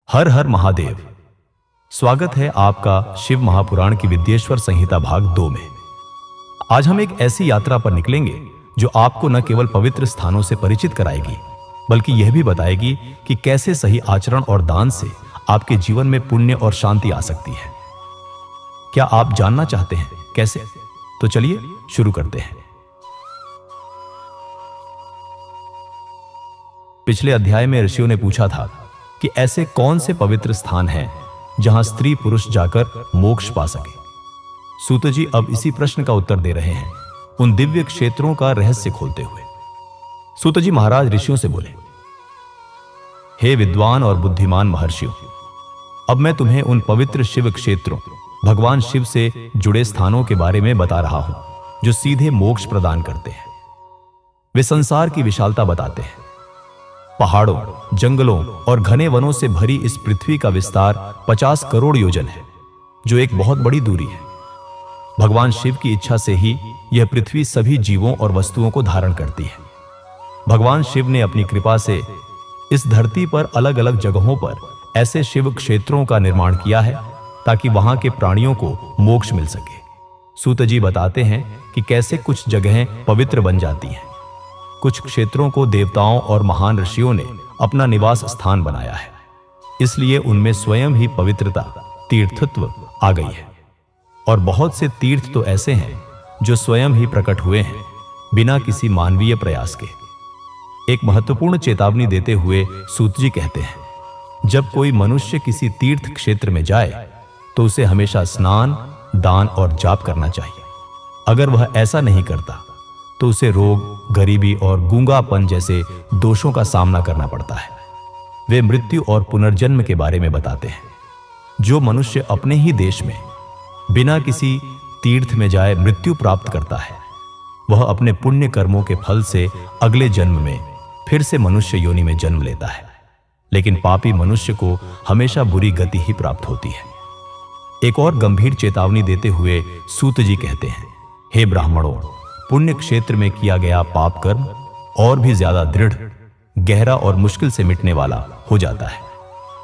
हर हर महादेव। स्वागत है आपका शिव महापुराण की विद्येश्वर संहिता भाग 2 में। आज हम एक ऐसी यात्रा पर निकलेंगे जो आपको न केवल पवित्र स्थानों से परिचित कराएगी, बल्कि यह भी बताएगी कि कैसे सही आचरण और दान से आपके जीवन में पुण्य और शांति आ सकती है। क्या आप जानना चाहते हैं कैसे? तो चलिए शुरू करते हैं। पिछले अध्याय में ऋषियों ने पूछा था कि ऐसे कौन से पवित्र स्थान हैं जहां स्त्री पुरुष जाकर मोक्ष पा सके। सूत जी अब इसी प्रश्न का उत्तर दे रहे हैं, उन दिव्य क्षेत्रों का रहस्य खोलते हुए। सूत जी महाराज ऋषियों से बोले, हे विद्वान और बुद्धिमान महर्षियों, अब मैं तुम्हें उन पवित्र शिव क्षेत्रों, भगवान शिव से जुड़े स्थानों के बारे में बता रहा हूं जो सीधे मोक्ष प्रदान करते हैं। वे संसार की विशालता बताते हैं। पहाड़ों, जंगलों और घने वनों से भरी इस पृथ्वी का विस्तार 50 करोड़ योजन है, जो एक बहुत बड़ी दूरी है। भगवान शिव की इच्छा से ही यह पृथ्वी सभी जीवों और वस्तुओं को धारण करती है। भगवान शिव ने अपनी कृपा से इस धरती पर अलग अलग जगहों पर ऐसे शिव क्षेत्रों का निर्माण किया है ताकि वहां के प्राणियों को मोक्ष मिल सके। सूत जी बताते हैं कि कैसे कुछ जगहें पवित्र बन जाती हैं। कुछ क्षेत्रों को देवताओं और महान ऋषियों ने अपना निवास स्थान बनाया है, इसलिए उनमें स्वयं ही पवित्रता, तीर्थत्व आ गई है। और बहुत से तीर्थ तो ऐसे हैं जो स्वयं ही प्रकट हुए हैं बिना किसी मानवीय प्रयास के। एक महत्वपूर्ण चेतावनी देते हुए सूत जी कहते हैं, जब कोई मनुष्य किसी तीर्थ क्षेत्र में जाए तो उसे हमेशा स्नान, दान और जाप करना चाहिए। अगर वह ऐसा नहीं करता तो उसे रोग, गरीबी और गूंगापन जैसे दोषों का सामना करना पड़ता है। वे मृत्यु और पुनर्जन्म के बारे में बताते हैं। जो मनुष्य अपने ही देश में बिना किसी तीर्थ में जाए मृत्यु प्राप्त करता है, वह अपने पुण्य कर्मों के फल से अगले जन्म में फिर से मनुष्य योनि में जन्म लेता है, लेकिन पापी मनुष्य को हमेशा बुरी गति ही प्राप्त होती है। एक और गंभीर चेतावनी देते हुए सूत जी कहते हैं, हे ब्राह्मणों, पुण्य क्षेत्र में किया गया पाप कर्म और भी ज्यादा दृढ़, गहरा और मुश्किल से मिटने वाला हो जाता है।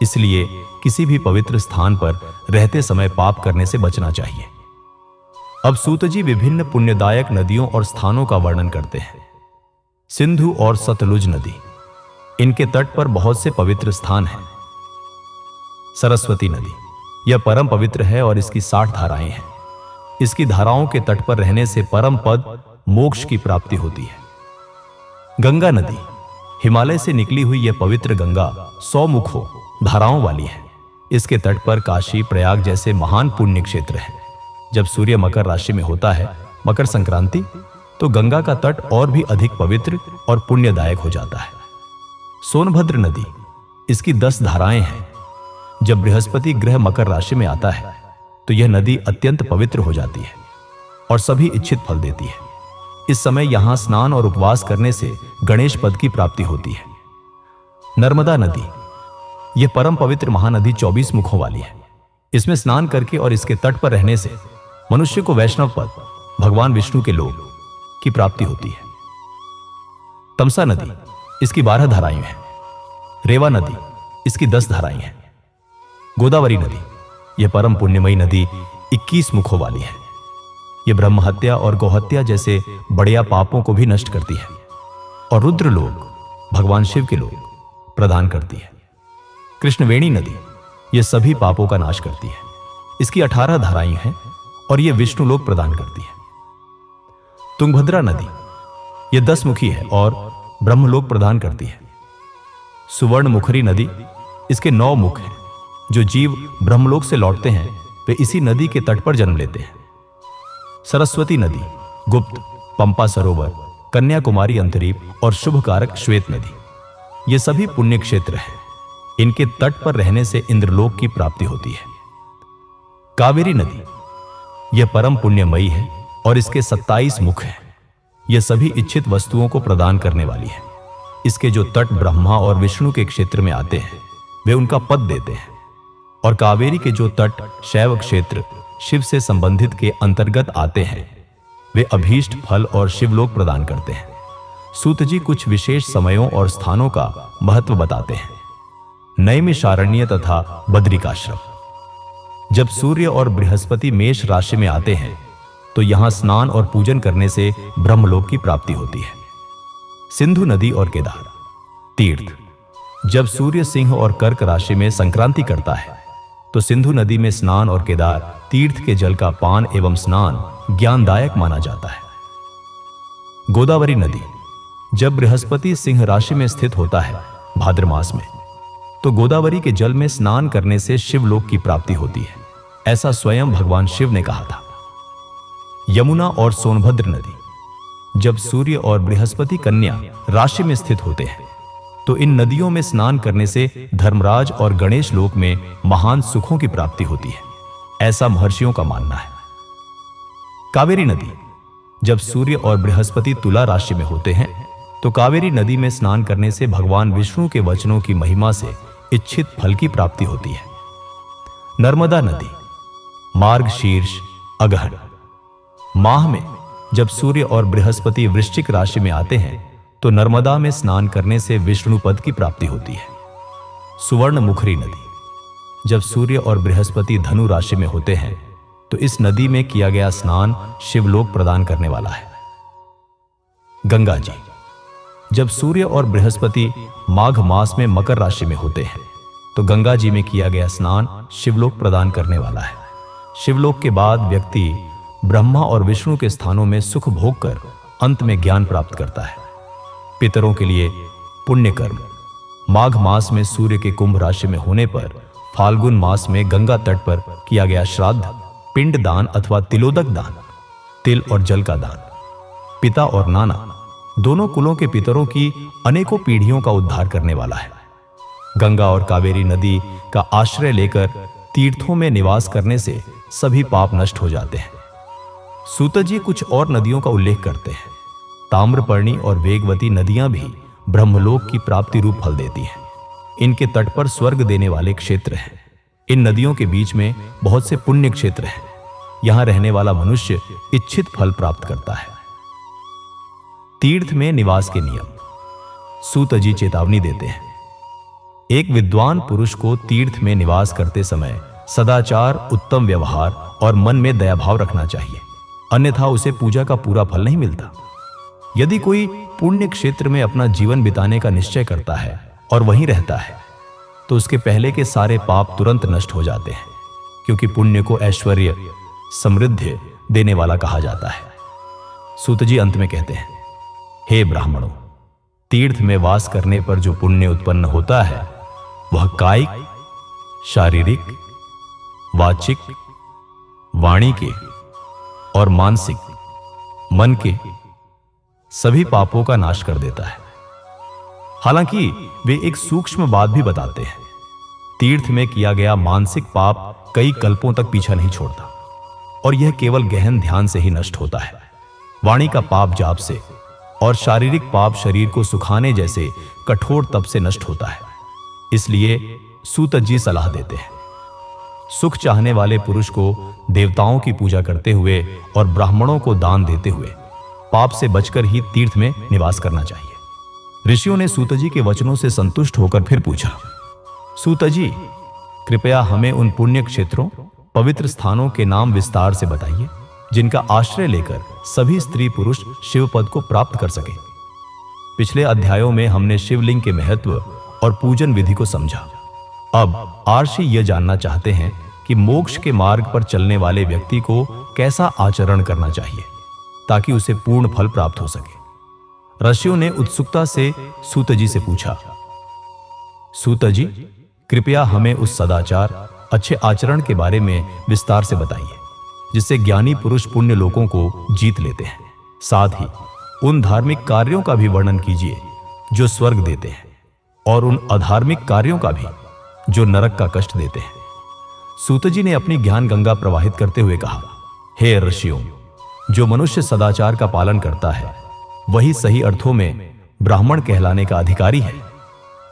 इसलिए किसी भी पवित्र स्थान पर रहते समय पाप करने से बचना चाहिए। अब सूत जी विभिन्न पुण्यदायक नदियों और स्थानों का वर्णन करते हैं। सिंधु और सतलुज नदी, इनके तट पर बहुत से पवित्र स्थान हैं। सरस्वती नदी, यह परम पवित्र है और इसकी 60 धाराएं हैं। इसकी धाराओं के तट पर रहने से परम पद मोक्ष की प्राप्ति होती है। गंगा नदी, हिमालय से निकली हुई यह पवित्र गंगा 100 मुखों धाराओं वाली है। इसके तट पर काशी, प्रयाग जैसे महान पुण्य क्षेत्र हैं। जब सूर्य मकर राशि में होता है, मकर संक्रांति, तो गंगा का तट और भी अधिक पवित्र और पुण्यदायक हो जाता है। सोनभद्र नदी, इसकी 10 धाराएं हैं। जब बृहस्पति ग्रह मकर राशि में आता है तो यह नदी अत्यंत पवित्र हो जाती है और सभी इच्छित फल देती है। इस समय यहां स्नान और उपवास करने से गणेश पद की प्राप्ति होती है। नर्मदा नदी, यह परम पवित्र महानदी 24 मुखों वाली है। इसमें स्नान करके और इसके तट पर रहने से मनुष्य को वैष्णव पद, भगवान विष्णु के लोक की प्राप्ति होती है। तमसा नदी, इसकी 12 धाराएं हैं। रेवा नदी, इसकी 10 धाराएं हैं। गोदावरी नदी, यह परम पुण्यमयी नदी 21 मुखों वाली है। यह ब्रह्म हत्या और गौहत्या जैसे बड़िया पापों को भी नष्ट करती है और रुद्र लोक, भगवान शिव के लोक प्रदान करती है। कृष्णवेणी नदी, यह सभी पापों का नाश करती है। इसकी 18 धाराएं हैं और यह विष्णु लोक प्रदान करती है। तुंगभद्रा नदी, यह 10 मुखी है और ब्रह्मलोक प्रदान करती है। सुवर्णमुखरी नदी, इसके 9 मुख हैं। जो जीव ब्रह्मलोक से लौटते हैं वे इसी नदी के तट पर जन्म लेते हैं। सरस्वती नदी, गुप्त, पंपा सरोवर, कन्याकुमारी अंतरीप और शुभकारक श्वेत नदी, ये सभी पुण्य क्षेत्र हैं। इनके तट पर रहने से इंद्रलोक की प्राप्ति होती है। कावेरी नदी, यह परम पुण्यमयी है और इसके 27 मुख हैं। यह सभी इच्छित वस्तुओं को प्रदान करने वाली है। इसके जो तट ब्रह्मा और विष्णु के क्षेत्र में आते हैं वे उनका पद देते हैं, और कावेरी के जो तट शैव क्षेत्र शिव से संबंधित के अंतर्गत आते हैं वे अभीष्ट फल और शिवलोक प्रदान करते हैं। सूत जी कुछ विशेष समयों और स्थानों का महत्व बताते हैं। नैमिषारण्य तथा बद्रिकाश्रम। जब सूर्य और बृहस्पति मेष राशि में आते हैं तो यहां स्नान और पूजन करने से ब्रह्मलोक की प्राप्ति होती है। सिंधु नदी और केदार तीर्थ। जब सूर्य सिंह और कर्क राशि में संक्रांति करता है तो सिंधु नदी में स्नान और केदार तीर्थ के जल का पान एवं स्नान ज्ञानदायक माना जाता है। गोदावरी नदी। जब बृहस्पति सिंह राशि में स्थित होता है भाद्र मास में, तो गोदावरी के जल में स्नान करने से शिवलोक की प्राप्ति होती है, ऐसा स्वयं भगवान शिव ने कहा था। यमुना और सोनभद्र नदी। जब सूर्य और बृहस्पति कन्या राशि में स्थित होते हैं तो इन नदियों में स्नान करने से धर्मराज और गणेश लोक में महान सुखों की प्राप्ति होती है, ऐसा महर्षियों का मानना है। कावेरी नदी। जब सूर्य और बृहस्पति तुला राशि में होते हैं तो कावेरी नदी में स्नान करने से भगवान विष्णु के वचनों की महिमा से इच्छित फल की प्राप्ति होती है। नर्मदा नदी। मार्गशीर्ष अगहन माह में जब सूर्य और बृहस्पति वृश्चिक राशि में आते हैं तो नर्मदा में स्नान करने से विष्णु पद की प्राप्ति होती है। सुवर्णमुखी नदी। जब सूर्य और बृहस्पति धनु राशि में होते हैं तो इस नदी में किया गया स्नान शिवलोक प्रदान करने वाला है। गंगा जी। जब सूर्य और बृहस्पति माघ मास में मकर राशि में होते हैं तो गंगा जी में किया गया स्नान शिवलोक प्रदान करने वाला है। शिवलोक के बाद व्यक्ति ब्रह्मा और विष्णु के स्थानों में सुख भोग कर अंत में ज्ञान प्राप्त करता है। पितरों के लिए पुण्य कर्म। माघ मास में सूर्य के कुंभ राशि में होने पर फाल्गुन मास में गंगा तट पर किया गया श्राद्ध, पिंड दान अथवा तिलोदक दान, तिल और जल का दान, पिता और नाना दोनों कुलों के पितरों की अनेकों पीढ़ियों का उद्धार करने वाला है। गंगा और कावेरी नदी का आश्रय लेकर तीर्थों में निवास करने से सभी पाप नष्ट हो जाते हैं। सूत जी कुछ और नदियों का उल्लेख करते हैं। ताम्रपर्णी और वेगवती नदियां भी ब्रह्मलोक की प्राप्ति रूप फल देती हैं। इनके तट पर स्वर्ग देने वाले क्षेत्र हैं। इन नदियों के बीच में बहुत से पुण्य क्षेत्र हैं। यहां रहने वाला मनुष्य इच्छित फल प्राप्त करता है। तीर्थ में निवास के नियम। सूत जी चेतावनी देते हैं। एक विद्वान पुरुष को तीर्थ में निवास करते समय सदाचार, उत्तम व्यवहार और मन में दया भाव रखना चाहिए, अन्यथा उसे पूजा का पूरा फल नहीं मिलता। यदि कोई पुण्य क्षेत्र में अपना जीवन बिताने का निश्चय करता है और वहीं रहता है तो उसके पहले के सारे पाप तुरंत नष्ट हो जाते हैं, क्योंकि पुण्य को ऐश्वर्य, समृद्धि देने वाला कहा जाता है। सूत जी अंत में कहते हैं, हे ब्राह्मणों, तीर्थ में वास करने पर जो पुण्य उत्पन्न होता है वह कायिक, शारीरिक, वाचिक, वाणी के और मानसिक, मन के सभी पापों का नाश कर देता है। हालांकि वे एक सूक्ष्म बात भी बताते हैं। तीर्थ में किया गया मानसिक पाप कई कल्पों तक पीछा नहीं छोड़ता और यह केवल गहन ध्यान से ही नष्ट होता है। वाणी का पाप जाप से और शारीरिक पाप शरीर को सुखाने जैसे कठोर तप से नष्ट होता है। इसलिए सूत जी सलाह देते हैं, सुख चाहने वाले पुरुष को देवताओं की पूजा करते हुए और ब्राह्मणों को दान देते हुए पाप से बचकर ही तीर्थ में निवास करना चाहिए। ऋषियों ने सूत जी के वचनों से संतुष्ट होकर फिर पूछा, सूत जी, कृपया हमें उन पुण्य क्षेत्रों, पवित्र स्थानों के नाम विस्तार से बताइए जिनका आश्रय लेकर सभी स्त्री पुरुष शिव पद को प्राप्त कर सके। पिछले अध्यायों में हमने शिवलिंग के महत्व और पूजन विधि को समझा। अब आर्षि यह जानना चाहते हैं कि मोक्ष के मार्ग पर चलने वाले व्यक्ति को कैसा आचरण करना चाहिए ताकि उसे पूर्ण फल प्राप्त हो सके। ऋषियों ने उत्सुकता से सूत जी से पूछा, सूत जी, कृपया हमें उस सदाचार, अच्छे आचरण के बारे में विस्तार से बताइए जिससे ज्ञानी पुरुष पुण्य लोकों को जीत लेते हैं। साथ ही उन धार्मिक कार्यों का भी वर्णन कीजिए जो स्वर्ग देते हैं और उन अधार्मिक कार्यों का भी जो नरक का कष्ट देते हैं। सूत जी ने अपनी ज्ञान गंगा प्रवाहित करते हुए कहा, हे ऋषियों, जो मनुष्य सदाचार का पालन करता है वही सही अर्थों में ब्राह्मण कहलाने का अधिकारी है।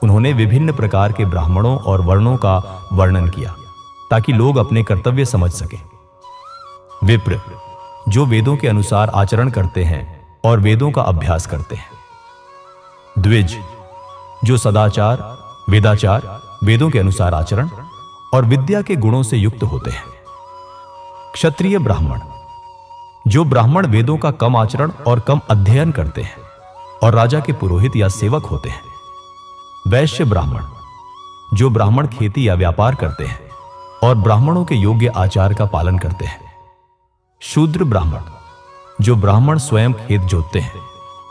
उन्होंने विभिन्न प्रकार के ब्राह्मणों और वर्णों का वर्णन किया ताकि लोग अपने कर्तव्य समझ सकें। विप्र, जो वेदों के अनुसार आचरण करते हैं और वेदों का अभ्यास करते हैं। द्विज, जो सदाचार, वेदाचार वेदों के अनुसार आचरण और विद्या के गुणों से युक्त होते हैं। क्षत्रिय ब्राह्मण, जो ब्राह्मण वेदों का कम आचरण और कम अध्ययन करते हैं और राजा के पुरोहित या सेवक होते हैं। वैश्य ब्राह्मण, जो ब्राह्मण खेती या व्यापार करते हैं और ब्राह्मणों के योग्य आचार का पालन करते हैं। शूद्र ब्राह्मण, जो ब्राह्मण स्वयं खेत जोतते हैं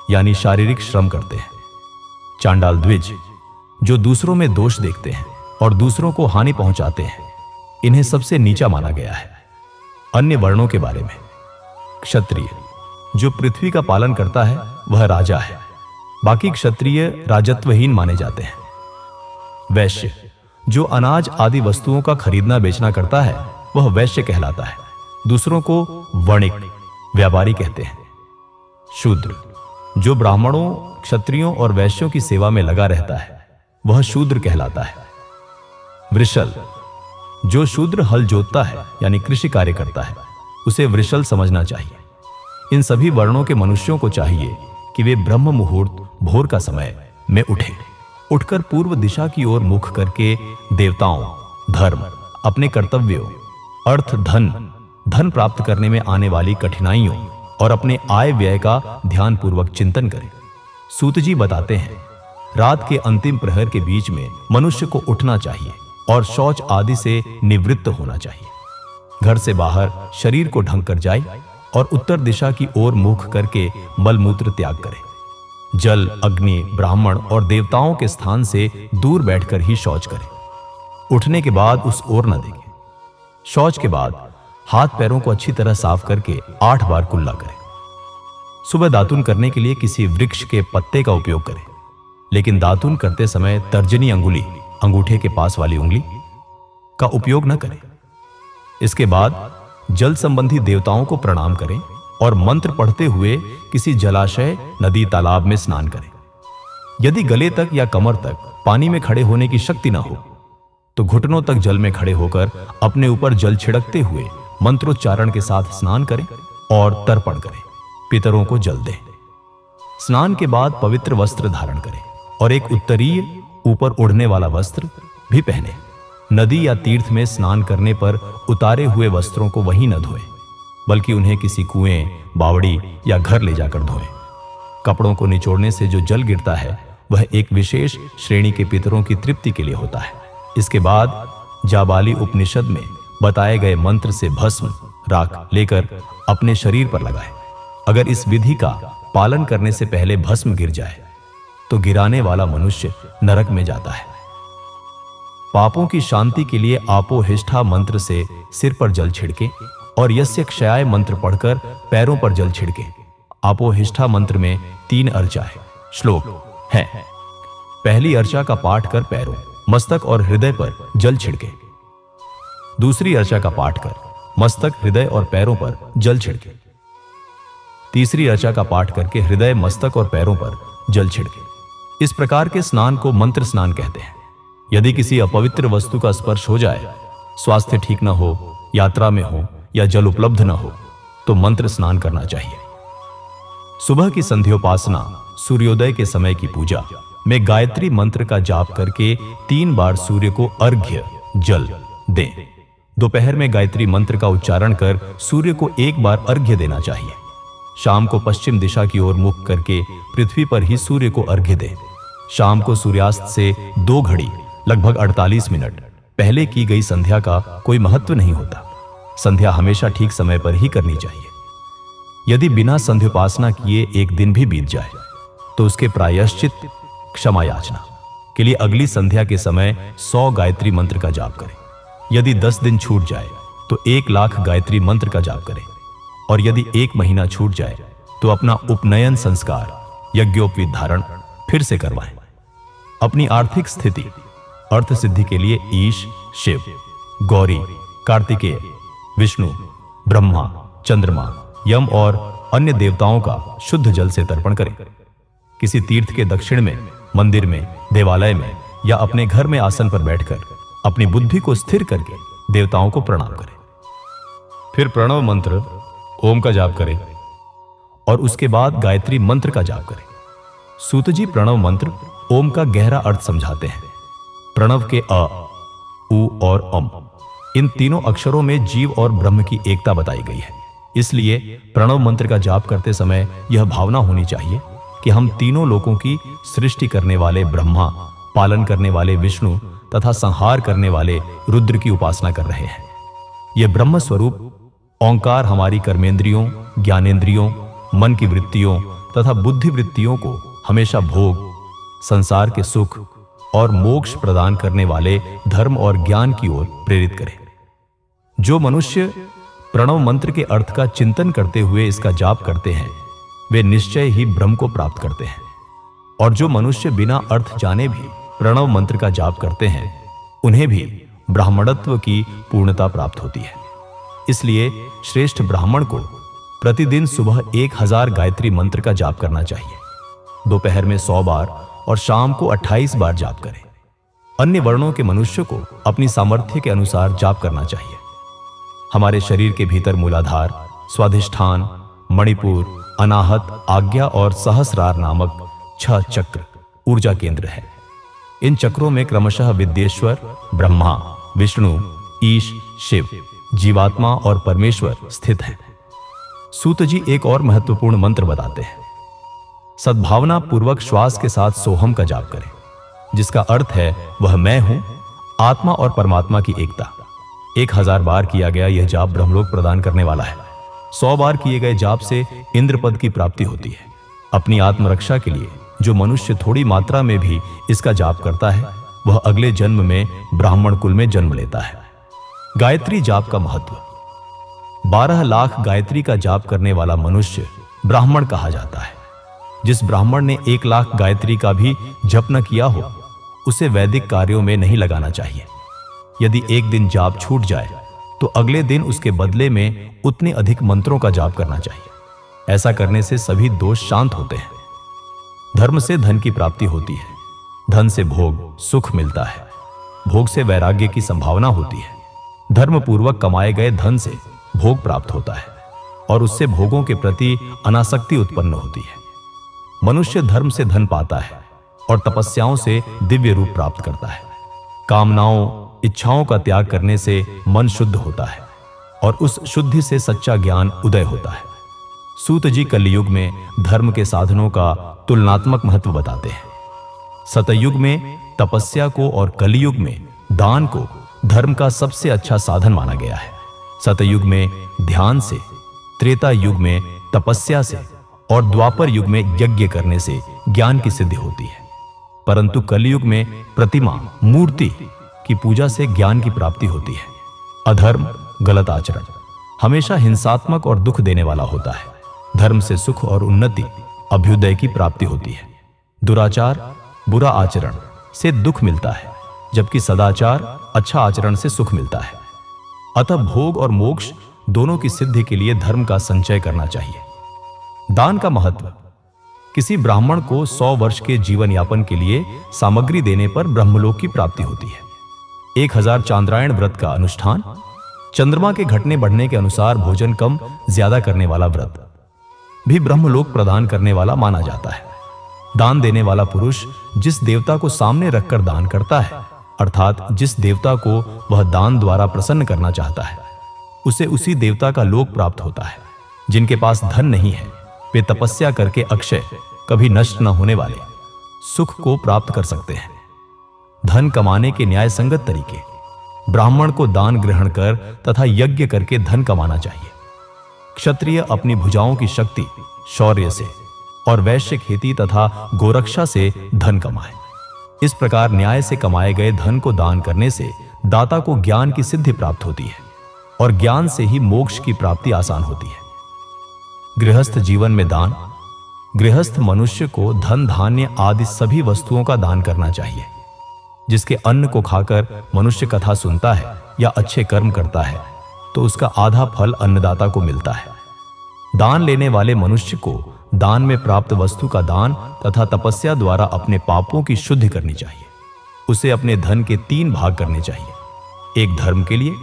यानी शारीरिक श्रम करते हैं। चांडाल द्विज, जो दूसरों में दोष देखते हैं और दूसरों को हानि पहुंचाते हैं, इन्हें सबसे नीचा माना गया है। अन्य वर्णों के बारे में, क्षत्रिय, जो पृथ्वी का पालन करता है वह राजा है, बाकी क्षत्रिय राजत्वहीन माने जाते हैं। वैश्य, जो अनाज आदि वस्तुओं का खरीदना बेचना करता है वह वैश्य कहलाता है, दूसरों को वणिक, व्यापारी कहते हैं। शूद्र, जो ब्राह्मणों, क्षत्रियों और वैश्यों की सेवा में लगा रहता है वह शूद्र कहलाता है। वृषल, जो शूद्र हल जोतता है यानी कृषि कार्य करता है उसे वृषल समझना चाहिए। इन सभी वर्णों के मनुष्यों को चाहिए कि वे ब्रह्म मुहूर्त भोर का समय में उठकर पूर्व दिशा की ओर मुख करके देवताओं, धर्म, अपने कर्तव्यों, अर्थ, धन प्राप्त करने में आने वाली कठिनाइयों और अपने आय व्यय का ध्यानपूर्वक चिंतन करें। सूत जी बताते हैं, रात के अंतिम प्रहर के बीच में मनुष्य को उठना चाहिए और शौच आदि से निवृत्त होना चाहिए। घर से बाहर शरीर को ढंक कर जाए और उत्तर दिशा की ओर मुख करके मलमूत्र त्याग करे। जल, अग्नि, ब्राह्मण और देवताओं के स्थान से दूर बैठकर ही शौच करे। उठने के बाद उस ओर न देखे। शौच के बाद हाथ पैरों को अच्छी तरह साफ करके 8 बार कुल्ला करे। सुबह दातुन करने के लिए किसी वृक्ष के पत्ते का उपयोग करें, लेकिन दातुन करते समय तर्जनी अंगुली, अंगूठे के पास वाली उंगली का उपयोग न करें। इसके बाद जल संबंधी देवताओं को प्रणाम करें और मंत्र पढ़ते हुए किसी जलाशय, नदी, तालाब में स्नान करें। यदि गले तक या कमर तक पानी में खड़े होने की शक्ति न हो तो घुटनों तक जल में खड़े होकर अपने ऊपर जल छिड़कते हुए मंत्रोच्चारण के साथ स्नान करें और तर्पण करें, पितरों को जल दें। स्नान के बाद पवित्र वस्त्र धारण करें और एक उत्तरीय ऊपर उड़ने वाला वस्त्र भी पहने। नदी या तीर्थ में स्नान करने पर उतारे हुए वस्त्रों को वहीं न धोएं, बल्कि उन्हें किसी कुएं, बावड़ी या घर ले जाकर धोएं। कपड़ों को निचोड़ने से जो जल गिरता है वह एक विशेष श्रेणी के पितरों की तृप्ति के लिए होता है। इसके बाद जाबाली उपनिषद में बताए गए मंत्र से भस्म, राख लेकर अपने शरीर पर लगाएं। अगर इस विधि का पालन करने से पहले भस्म गिर जाए तो गिराने वाला मनुष्य नरक में जाता है। पापों की शांति के लिए आपोहिष्ठा मंत्र से सिर पर जल छिड़के और यस्य क्षयाय मंत्र पढ़कर पैरों पर जल छिड़के। आपोहिष्ठा मंत्र में 3 अर्चा है। श्लोक है, पहली अर्चा का पाठ कर पैरों, मस्तक और हृदय पर जल छिड़के। दूसरी अर्चा का पाठ कर मस्तक, हृदय और पैरों पर जल छिड़के। तीसरी अर्चा का पाठ करके हृदय, मस्तक और पैरों पर जल छिड़के। इस प्रकार के स्नान को मंत्र स्नान कहते हैं। यदि किसी अपवित्र वस्तु का स्पर्श हो जाए, स्वास्थ्य ठीक न हो, यात्रा में हो या जल उपलब्ध न हो तो मंत्र स्नान करना चाहिए। सुबह की संध्योपासना, सूर्योदय के समय की पूजा में गायत्री मंत्र का जाप करके 3 बार सूर्य को अर्घ्य जल दें। दोपहर में गायत्री मंत्र का उच्चारण कर सूर्य को 1 बार अर्घ्य देना चाहिए। शाम को पश्चिम दिशा की ओर मुख करके पृथ्वी पर ही सूर्य को अर्घ्य दें। शाम को सूर्यास्त से 2 घड़ी लगभग 48 मिनट पहले की गई संध्या का कोई महत्व नहीं होता। संध्या हमेशा ठीक समय पर ही करनी चाहिए। यदि बिना संध्योपासना किए 1 दिन भी बीत जाए तो उसके प्रायश्चित क्षमा याचना के लिए अगली संध्या के समय 100 गायत्री मंत्र का जाप करें। यदि 10 दिन छूट जाए तो 1 लाख गायत्री मंत्र का जाप करें और यदि 1 महीना छूट जाए तो अपना उपनयन संस्कार, यज्ञोपवीत धारण फिर से करवाएं। अपनी आर्थिक स्थिति, अर्थ सिद्धि के लिए ईश, शिव, गौरी, कार्तिकेय, विष्णु, ब्रह्मा, चंद्रमा, यम और अन्य देवताओं का शुद्ध जल से तर्पण करें। किसी तीर्थ के दक्षिण में, मंदिर में, देवालय में या अपने घर में आसन पर बैठकर अपनी बुद्धि को स्थिर करके देवताओं को प्रणाम करें। फिर प्रणव मंत्र ओम का जाप करें और उसके बाद गायत्री मंत्र का जाप करें। सूत जी प्रणव मंत्र ओम का गहरा अर्थ समझाते हैं। प्रणव के अ, उ और अम, इन तीनों अक्षरों में जीव और ब्रह्म की एकता बताई गई है। इसलिए प्रणव मंत्र का जाप करते समय यह भावना होनी चाहिए कि हम तीनों लोकों की सृष्टि करने वाले ब्रह्मा, पालन करने वाले विष्णु तथा संहार करने वाले रुद्र की उपासना कर रहे हैं। यह ब्रह्म स्वरूप ओंकार हमारी कर्मेंद्रियों, ज्ञानेंद्रियों, मन की वृत्तियों तथा बुद्धि वृत्तियों को हमेशा भोग, संसार के सुख और मोक्ष प्रदान करने वाले धर्म और ज्ञान की ओर प्रेरित करे। जो मनुष्य प्रणव मंत्र के अर्थ का चिंतन करते हुए इसका जाप करते हैं, वे निश्चय ही ब्रह्म को प्राप्त करते हैं। और जो मनुष्य बिना अर्थ जाने भी प्रणव मंत्र का जाप करते हैं, उन्हें भी ब्राह्मणत्व की पूर्णता प्राप्त होती है। इसलिए श्रेष्ठ ब्राह्मण को प्रतिदिन सुबह 1000 गायत्री मंत्र का जाप करना चाहिए, दोपहर में 100 बार और शाम को 28 बार जाप करें। अन्य वर्णों के मनुष्य को अपनी सामर्थ्य के अनुसार जाप करना चाहिए। हमारे शरीर के भीतर मूलाधार, स्वाधिष्ठान, मणिपुर, अनाहत, आज्ञा और सहस्रार नामक 6 चक्र ऊर्जा केंद्र है। इन चक्रों में क्रमशः विद्येश्वर, ब्रह्मा, विष्णु, ईश, शिव, जीवात्मा और परमेश्वर स्थित हैं। सूत जी एक और महत्वपूर्ण मंत्र बताते हैं। सद्भावना पूर्वक श्वास के साथ सोहम का जाप करें, जिसका अर्थ है वह मैं हूं, आत्मा और परमात्मा की एकता। 1000 बार किया गया यह जाप ब्रह्मलोक प्रदान करने वाला है। 100 बार किए गए जाप से इंद्र पद की प्राप्ति होती है। अपनी आत्मरक्षा के लिए जो मनुष्य थोड़ी मात्रा में भी इसका जाप करता है, वह अगले जन्म में ब्राह्मण कुल में जन्म लेता है। गायत्री जाप का महत्व। 12 लाख गायत्री का जाप करने वाला मनुष्य ब्राह्मण कहा जाता है। जिस ब्राह्मण ने 1 लाख गायत्री का भी जप न किया हो, उसे वैदिक कार्यों में नहीं लगाना चाहिए। यदि एक दिन जाप छूट जाए तो अगले दिन उसके बदले में उतने अधिक मंत्रों का जाप करना चाहिए। ऐसा करने से सभी दोष शांत होते हैं। धर्म से धन की प्राप्ति होती है। धन से भोग, सुख मिलता है। भोग से वैराग्य की संभावना होती है। धर्म पूर्वक कमाए गए धन से भोग प्राप्त होता है और उससे भोगों के प्रति अनासक्ति उत्पन्न होती है। मनुष्य धर्म से धन पाता है और तपस्याओं से दिव्य रूप प्राप्त करता है। कामनाओं, इच्छाओं का त्याग करने से मन शुद्ध होता है और उस शुद्धि से सच्चा ज्ञान उदय होता है। सूत जी कलयुग में धर्म के साधनों का तुलनात्मक महत्व बताते हैं। सतयुग में तपस्या को और कलयुग में दान को धर्म का सबसे अच्छा साधन माना गया है। सतयुग में ध्यान से, त्रेता युग में तपस्या से और द्वापर युग में यज्ञ करने से ज्ञान की सिद्धि होती है। परंतु कलयुग में प्रतिमा, मूर्ति की पूजा से ज्ञान की प्राप्ति होती है। अधर्म, गलत आचरण हमेशा हिंसात्मक और दुख देने वाला होता है। धर्म से सुख और उन्नति, अभ्युदय की प्राप्ति होती है। दुराचार, बुरा आचरण से दुख मिलता है, जबकि सदाचार, अच्छा आचरण से सुख मिलता है। अतः भोग और मोक्ष दोनों की सिद्धि के लिए धर्म का संचय करना चाहिए। दान का महत्व। किसी ब्राह्मण को 100 वर्ष के जीवन यापन के लिए सामग्री देने पर ब्रह्मलोक की प्राप्ति होती है। 1000 चांद्रायण व्रत का अनुष्ठान, चंद्रमा के घटने बढ़ने के अनुसार भोजन कम ज्यादा करने वाला व्रत भी ब्रह्मलोक प्रदान करने वाला माना जाता है। दान देने वाला पुरुष जिस देवता को सामने रखकर दान करता है, अर्थात जिस देवता को वह दान द्वारा प्रसन्न करना चाहता है, उसे उसी देवता का लोक प्राप्त होता है। जिनके पास धन नहीं है, वे तपस्या करके अक्षय, कभी नष्ट न होने वाले सुख को प्राप्त कर सकते हैं। धन कमाने के न्याय संगत तरीके। ब्राह्मण को दान ग्रहण कर तथा यज्ञ करके धन कमाना चाहिए। क्षत्रिय अपनी भुजाओं की शक्ति, शौर्य से और वैश्य खेती तथा गोरक्षा से धन कमाए। इस प्रकार न्याय से कमाए गए धन को दान करने से दाता को ज्ञान की सिद्धि प्राप्त होती है और ज्ञान से ही मोक्ष की प्राप्ति आसान होती है। गृहस्थ जीवन में दान। गृहस्थ मनुष्य को धन, धान्य आदि सभी वस्तुओं का दान करना चाहिए। जिसके अन्न को खाकर मनुष्य कथा सुनता है या अच्छे कर्म करता है, तो उसका आधा फल अन्नदाता को मिलता है। दान लेने वाले मनुष्य को दान में प्राप्त वस्तु का दान तथा तपस्या द्वारा अपने पापों की शुद्धि करनी चाहिए। उसे अपने धन के 3 भाग करने चाहिए। एक धर्म के लिए,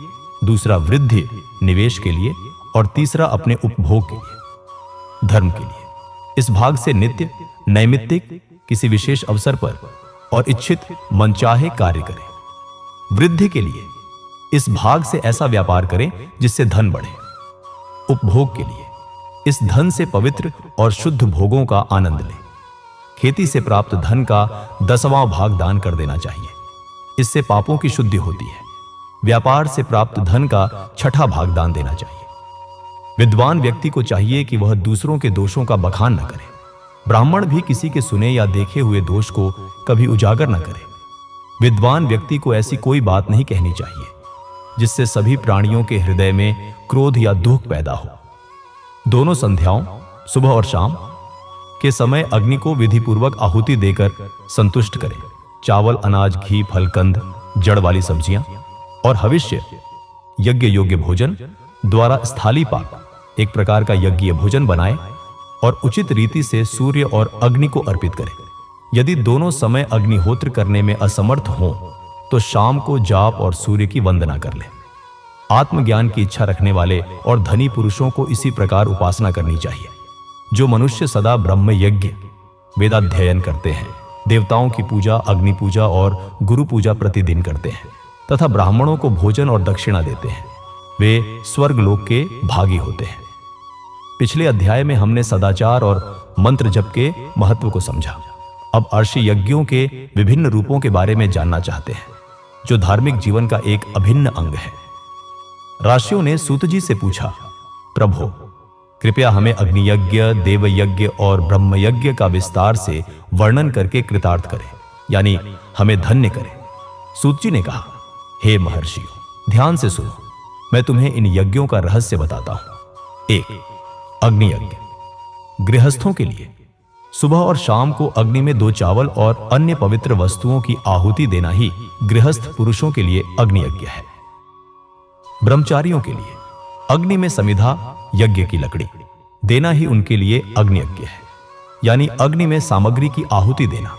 दूसरा वृद्धि निवेश के लिए और तीसरा अपने उपभोग के लिए। धर्म के लिए इस भाग से नित्य, नैमित्तिक, किसी विशेष अवसर पर और इच्छित मनचाहे कार्य करें। वृद्धि के लिए इस भाग से ऐसा व्यापार करें जिससे धन बढ़े। उपभोग के लिए इस धन से पवित्र और शुद्ध भोगों का आनंद लें। खेती से प्राप्त धन का 10वां भाग दान कर देना चाहिए, इससे पापों की शुद्धि होती है। व्यापार से प्राप्त धन का 6ठा भाग दान देना चाहिए। विद्वान व्यक्ति को चाहिए कि वह दूसरों के दोषों का बखान न करे। ब्राह्मण भी किसी के सुने या देखे हुए दोष को कभी उजागर न करे। विद्वान व्यक्ति को ऐसी कोई बात नहीं कहनी चाहिए जिससे सभी प्राणियों के हृदय में क्रोध या दुख पैदा हो। दोनों संध्याओं, सुबह और शाम के समय अग्नि को विधिपूर्वक आहुति देकर संतुष्ट करें। चावल, अनाज, घी, फल, कंद, जड़ वाली सब्जियां और हविष्य यज्ञ योग्य भोजन द्वारा स्थाली पाक एक प्रकार का यज्ञीय भोजन बनाए और उचित रीति से सूर्य और अग्नि को अर्पित करें। यदि दोनों समय अग्निहोत्र करने में असमर्थ हों तो शाम को जाप और सूर्य की वंदना कर लें। आत्मज्ञान की इच्छा रखने वाले और धनी पुरुषों को इसी प्रकार उपासना करनी चाहिए। जो मनुष्य सदा ब्रह्म यज्ञ, वेदाध्ययन करते हैं, देवताओं की पूजा, अग्नि पूजा और गुरु पूजा प्रतिदिन करते हैं तथा ब्राह्मणों को भोजन और दक्षिणा देते हैं, वे स्वर्ग लोक के भागी होते हैं। पिछले अध्याय में हमने सदाचार और मंत्र जप के महत्व को समझा। अब अर्षि यज्ञों के विभिन्न रूपों के बारे में जानना चाहते हैं, जो धार्मिक जीवन का एक अभिन्न अंग है। ऋषियों ने सूत जी से पूछा, प्रभु कृपया हमें अग्नि यज्ञ, देव यज्ञ और ब्रह्म यज्ञ का विस्तार से वर्णन करके कृतार्थ करें, यानी हमें धन्य करें। सूत जी ने कहा, हे महर्षियों, ध्यान से सुनो, मैं तुम्हें इन यज्ञों का रहस्य बताता हूं। 1. अग्नि यज्ञ। गृहस्थों के लिए सुबह और शाम को अग्नि में 2 चावल और अन्य पवित्र वस्तुओं की आहुति देना ही गृहस्थ पुरुषों के लिए अग्नि यज्ञ है। ब्रह्मचारियों के लिए अग्नि में समिधा यज्ञ की लकड़ी देना ही उनके लिए अग्नि यज्ञ है, यानी अग्नि में सामग्री की आहुति देना।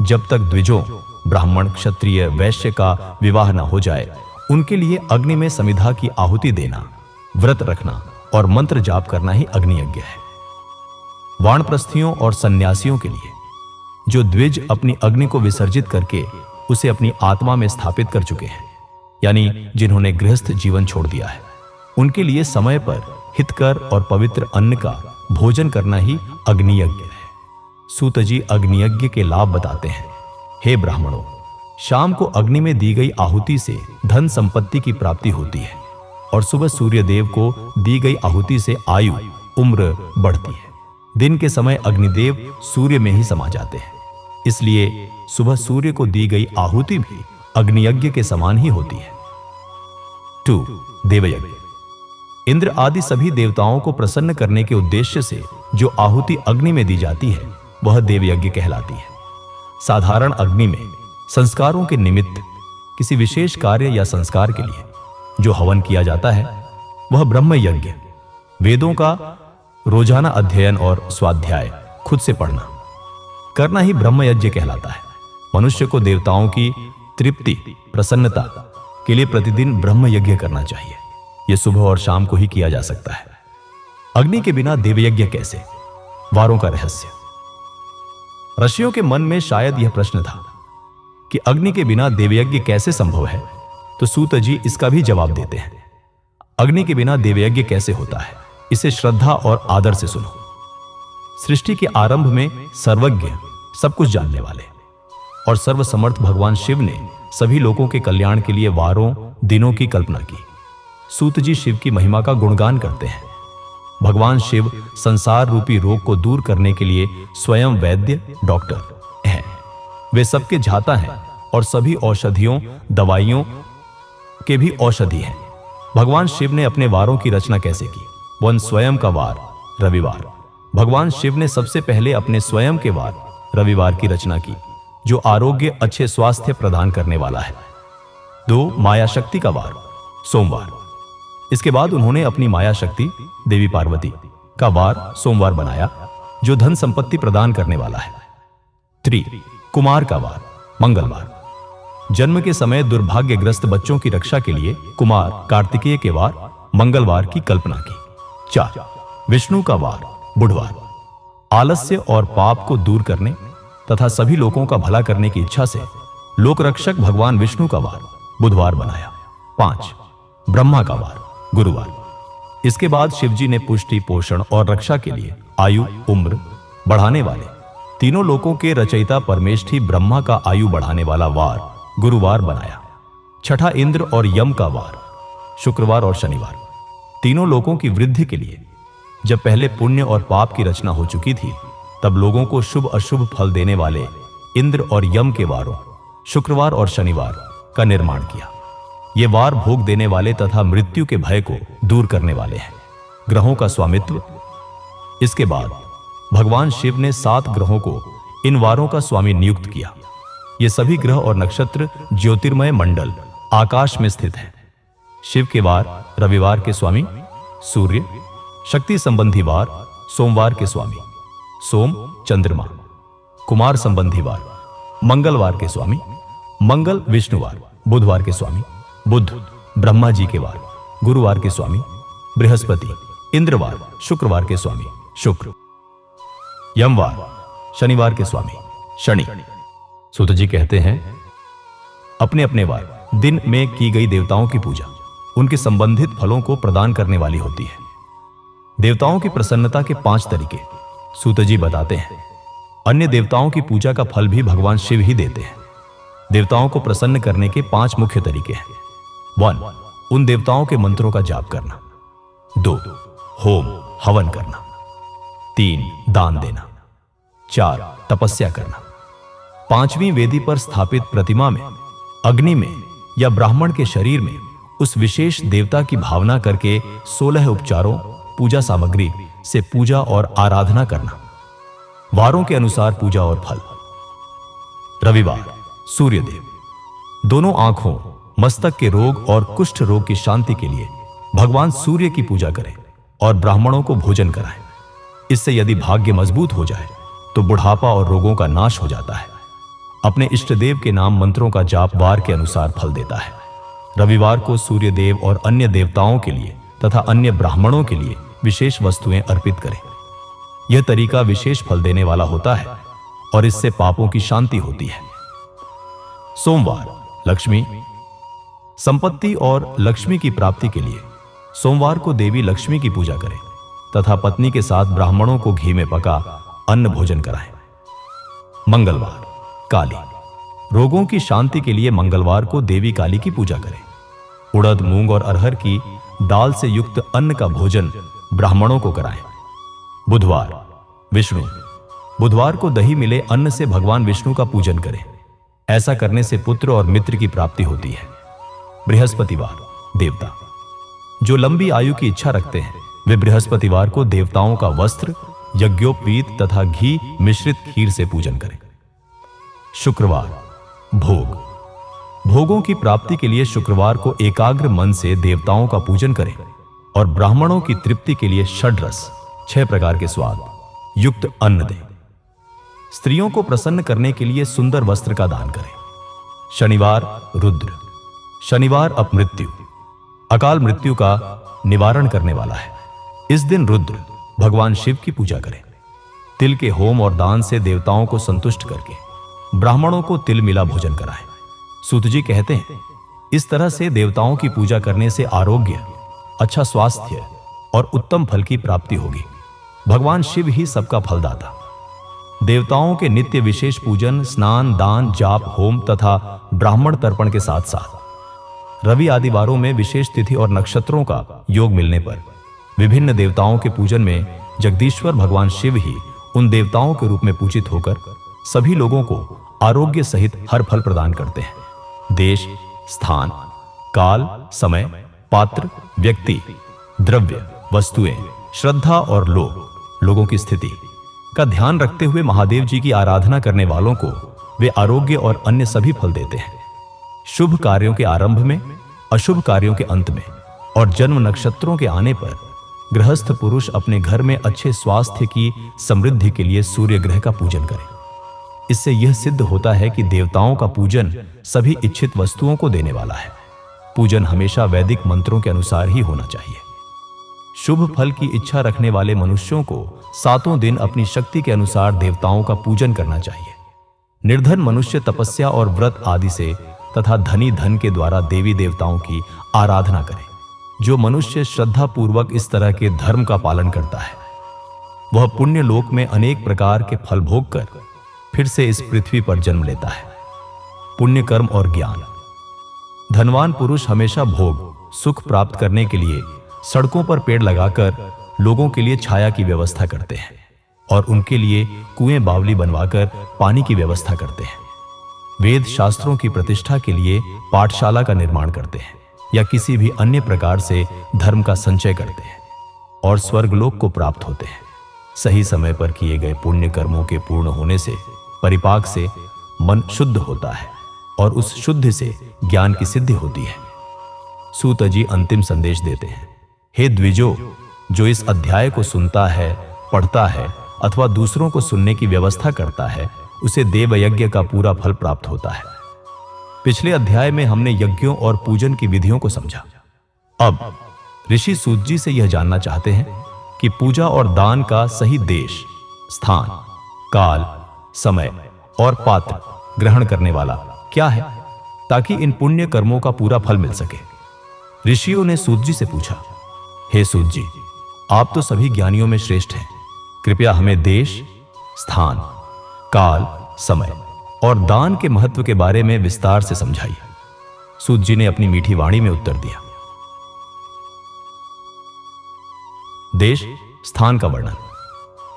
जब तक द्विजों, ब्राह्मण, क्षत्रिय, वैश्य का विवाह न हो जाए, उनके लिए अग्नि में समिधा की आहुति देना, व्रत रखना और मंत्र जाप करना ही अग्नि यज्ञ है। वानप्रस्थियों और सन्यासियों के लिए, जो द्विज अपनी अग्नि को विसर्जित करके उसे अपनी आत्मा में स्थापित कर चुके हैं, यानी जिन्होंने गृहस्थ जीवन छोड़ दिया है, उनके लिए समय पर हितकर और पवित्र अन्न का भोजन करना ही अग्नि यज्ञ है। सूत जी अग्नि यज्ञ के लाभ बताते हैं। हे ब्राह्मणों, शाम को अग्नि में दी गई आहुति से धन संपत्ति की प्राप्ति होती है और सुबह सूर्य देव को दी गई आहुति से आयु, उम्र बढ़ती है। दिन के समय अग्निदेव सूर्य में ही समा जाते हैं, इसलिए सुबह सूर्य को दी गई आहुति भी अग्नि यज्ञ के समान ही होती है। 2. देवयज्ञ। इंद्र आदि सभी देवताओं को प्रसन्न करने के उद्देश्य से जो आहुति अग्नि में दी जाती है वह देवयज्ञ कहलाती है। साधारण अग्नि में संस्कारों के निमित्त किसी विशेष कार्य या संस्कार के लिए जो हवन किया जाता है वह ब्रह्म यज्ञ, वेदों का रोजाना अध्ययन और स्वाध्याय खुद से पढ़ना करना ही ब्रह्म यज्ञ कहलाता है। मनुष्य को देवताओं की तृप्ति, प्रसन्नता के लिए प्रतिदिन ब्रह्म यज्ञ करना चाहिए। यह सुबह और शाम को ही किया जा सकता है। अग्नि के बिना देवयज्ञ कैसे? वारों का रहस्य। ऋषियों के मन में शायद यह प्रश्न था कि अग्नि के बिना देवयज्ञ कैसे संभव है, तो सूत जी इसका भी जवाब देते हैं। अग्नि के बिना देवयज्ञ कैसे होता है, इसे श्रद्धा और आदर से सुनो। सृष्टि के आरंभ में सर्वज्ञ, सब कुछ जानने वाले और सर्वसमर्थ भगवान शिव ने सभी लोगों के कल्याण के लिए वारों, दिनों की कल्पना की। सूत जी शिव की महिमा का गुणगान करते हैं। भगवान शिव संसार रूपी रोग को दूर करने के लिए स्वयं वैद्य, डॉक्टर हैं। वे सबके झाता हैं और सभी औषधियों, दवाइयों के भी औषधि हैं। भगवान शिव ने अपने वारों की रचना कैसे की? वन स्वयं का वार, रविवार। भगवान शिव ने सबसे पहले अपने स्वयं के वार, रविवार की रचना की, जो आरोग्य, अच्छे स्वास्थ्य प्रदान करने वाला है। 2. माया शक्ति का वार, सोमवार। इसके बाद उन्होंने अपनी माया शक्ति देवी पार्वती का वार सोमवार बनाया, जो धन संपत्ति प्रदान करने वाला है। 3. कुमार का वार, मंगलवार। जन्म के समय दुर्भाग्यग्रस्त बच्चों की रक्षा के लिए कुमार, कार्तिकेय के वार, मंगलवार की कल्पना की। 4. विष्णु का वार, बुधवार। आलस्य और पाप को दूर करने तथा सभी लोगों का भला करने की इच्छा से लोक रक्षक भगवान विष्णु का वार, बुधवार बनाया। 5 ब्रह्मा का वार, गुरुवार। इसके बाद शिवजी ने पुष्टि, पोषण और रक्षा के लिए आयु, उम्र बढ़ाने वाले तीनों लोकों के रचयिता परमेष्ठी ब्रह्मा का आयु बढ़ाने वाला वार गुरुवार बनाया। 6 इंद्र और यम का वार, शुक्रवार और शनिवार। तीनों लोकों की वृद्धि के लिए जब पहले पुण्य और पाप की रचना हो चुकी थी, तब लोगों को शुभ अशुभ फल देने वाले इंद्र और यम के वारों शुक्रवार और शनिवार का निर्माण किया। ये वार भोग देने वाले तथा मृत्यु के भय को दूर करने वाले हैं। ग्रहों का स्वामित्व। इसके बाद भगवान शिव ने 7 ग्रहों को इन वारों का स्वामी नियुक्त किया। ये सभी ग्रह और नक्षत्र ज्योतिर्मय मंडल आकाश में स्थित हैं। शिव के वार रविवार के स्वामी सूर्य, शक्ति संबंधी वार सोमवार के स्वामी सोम चंद्रमा, कुमार संबंधी वार मंगलवार के स्वामी मंगल, विष्णुवार बुधवार के स्वामी बुध, ब्रह्मा जी के वार गुरुवार के स्वामी बृहस्पति, इंद्रवार शुक्रवार के स्वामी शुक्र, यमवार शनिवार के स्वामी शनि। सूत जी कहते हैं, अपने अपने वार दिन में की गई देवताओं की पूजा उनके संबंधित फलों को प्रदान करने वाली होती है। देवताओं की प्रसन्नता के 5 तरीके सूत जी बताते हैं। अन्य देवताओं की पूजा का फल भी भगवान शिव ही देते हैं। देवताओं को प्रसन्न करने के 5 मुख्य तरीके हैं। 1 उन देवताओं के मंत्रों का जाप करना। 2 होम हवन करना। 3 दान देना। 4 तपस्या करना। 5वीं वेदी पर स्थापित प्रतिमा में, अग्नि में या ब्राह्मण के शरीर में उस विशेष देवता की भावना करके 16 उपचारों, पूजा सामग्री से पूजा और आराधना करना। वारों के अनुसार पूजा और फल। रविवार सूर्यदेव। दोनों आंखों, मस्तक के रोग और कुष्ठ रोग की शांति के लिए भगवान सूर्य की पूजा करें और ब्राह्मणों को भोजन कराएं। इससे यदि भाग्य मजबूत हो जाए तो बुढ़ापा और रोगों का नाश हो जाता है। अपने इष्ट देव के नाम मंत्रों का जाप वार के अनुसार फल देता है। रविवार को सूर्य देव और अन्य देवताओं के लिए तथा अन्य ब्राह्मणों के लिए विशेष वस्तुएं अर्पित करें। यह तरीका विशेष फल देने वाला होता है और इससे पापों की शांति होती है। सोमवार लक्ष्मी। संपत्ति और लक्ष्मी की प्राप्ति के लिए सोमवार को देवी लक्ष्मी की पूजा करें तथा पत्नी के साथ ब्राह्मणों को घी में पका अन्न भोजन कराएं। मंगलवार काली। रोगों की शांति के लिए मंगलवार को देवी काली की पूजा करें। उड़द, मूंग और अरहर की दाल से युक्त अन्न का भोजन ब्राह्मणों को कराएं। बुधवार विष्णु। बुधवार को दही मिले अन्न से भगवान विष्णु का पूजन करें। ऐसा करने से पुत्र और मित्र की प्राप्ति होती है। बृहस्पतिवार देवता। जो लंबी आयु की इच्छा रखते हैं वे बृहस्पतिवार को देवताओं का वस्त्र, यज्ञोपवीत तथा घी मिश्रित खीर से पूजन करें। शुक्रवार भोग। भोगों की प्राप्ति के लिए शुक्रवार को एकाग्र मन से देवताओं का पूजन करें और ब्राह्मणों की तृप्ति के लिए षड्रस 6 प्रकार के स्वाद युक्त अन्न दें। स्त्रियों को प्रसन्न करने के लिए सुंदर वस्त्र का दान करें। शनिवार रुद्र। शनिवार अपमृत्यु, अकाल मृत्यु का निवारण करने वाला है। इस दिन रुद्र भगवान शिव की पूजा करें। तिल के होम और दान से देवताओं को संतुष्ट करके ब्राह्मणों को तिल मिला भोजन कराएं। सूत जी कहते हैं, इस तरह से देवताओं की पूजा करने से आरोग्य, अच्छा स्वास्थ्य और उत्तम फल की प्राप्ति होगी। भगवान शिव ही सबका फलदाता। देवताओं के नित्य विशेष पूजन, स्नान, दान, जाप, होम तथा ब्राह्मण तर्पण के साथ साथ रवि आदि वारों में विशेष तिथि और नक्षत्रों का योग मिलने पर विभिन्न देवताओं के पूजन में जगदीश्वर भगवान शिव ही उन देवताओं के रूप में पूजित होकर सभी लोगों को आरोग्य सहित हर फल प्रदान करते हैं। देश, स्थान, काल, समय, पात्र, व्यक्ति, द्रव्य, वस्तुएं, श्रद्धा और लोगों की स्थिति का ध्यान रखते हुए महादेव जी की आराधना करने वालों को वे आरोग्य और अन्य सभी फल देते हैं। शुभ कार्यों के आरंभ में, अशुभ कार्यों के अंत में और जन्म नक्षत्रों के आने पर गृहस्थ पुरुष अपने घर में अच्छे स्वास्थ्य की समृद्धि के लिए सूर्य ग्रह का पूजन करें। इससे यह सिद्ध होता है कि देवताओं का पूजन सभी इच्छित वस्तुओं को देने वाला है। पूजन हमेशा वैदिक मंत्रों के अनुसार ही होना चाहिए। शुभ फल की इच्छा रखने वाले मनुष्यों को 7 दिन अपनी शक्ति के अनुसार देवताओं का पूजन करना चाहिए। निर्धन मनुष्य तपस्या और व्रत आदि से तथा धनी धन के द्वारा देवी देवताओं की आराधना करे। जो मनुष्य श्रद्धा पूर्वक इस तरह के धर्म का पालन करता है वह पुण्य लोक में अनेक प्रकार के फल भोग कर फिर से इस पृथ्वी पर जन्म लेता है। पुण्य कर्म और ज्ञान। धनवान पुरुष हमेशा भोग सुख प्राप्त करने के लिए सड़कों पर पेड़ लगाकर लोगों के लिए छाया की व्यवस्था करते हैं और उनके लिए कुएं बावली बनवाकर पानी की व्यवस्था करते हैं। वेद शास्त्रों की प्रतिष्ठा के लिए पाठशाला का निर्माण करते हैं या किसी भी अन्य प्रकार से धर्म का संचय करते हैं और स्वर्गलोक को प्राप्त होते हैं। सही समय पर किए गए पुण्य कर्मों के पूर्ण होने से परिपाक से मन शुद्ध होता है और उस शुद्ध से ज्ञान की सिद्धि होती है। सूत जी अंतिम संदेश देते हैं, हे द्विजो, जो इस अध्याय को सुनता है, पढ़ता है अथवा दूसरों को सुनने की व्यवस्था करता है उसे देवयज्ञ का पूरा फल प्राप्त होता है। पिछले अध्याय में हमने यज्ञों और पूजन की विधियों को समझा। अब ऋषि सूत जी से यह जानना चाहते हैं कि पूजा और दान का सही देश, स्थान, काल, समय और पात्र ग्रहण करने वाला क्या है ताकि इन पुण्य कर्मों का पूरा फल मिल सके। ऋषियों ने सूत जी से पूछा, हे सूत जी, आप तो सभी ज्ञानियों में श्रेष्ठ हैं, कृपया हमें देश, स्थान, काल, समय और दान के महत्व के बारे में विस्तार से समझाइए। सूत जी ने अपनी मीठी वाणी में उत्तर दिया। देश, स्थान का वर्णन।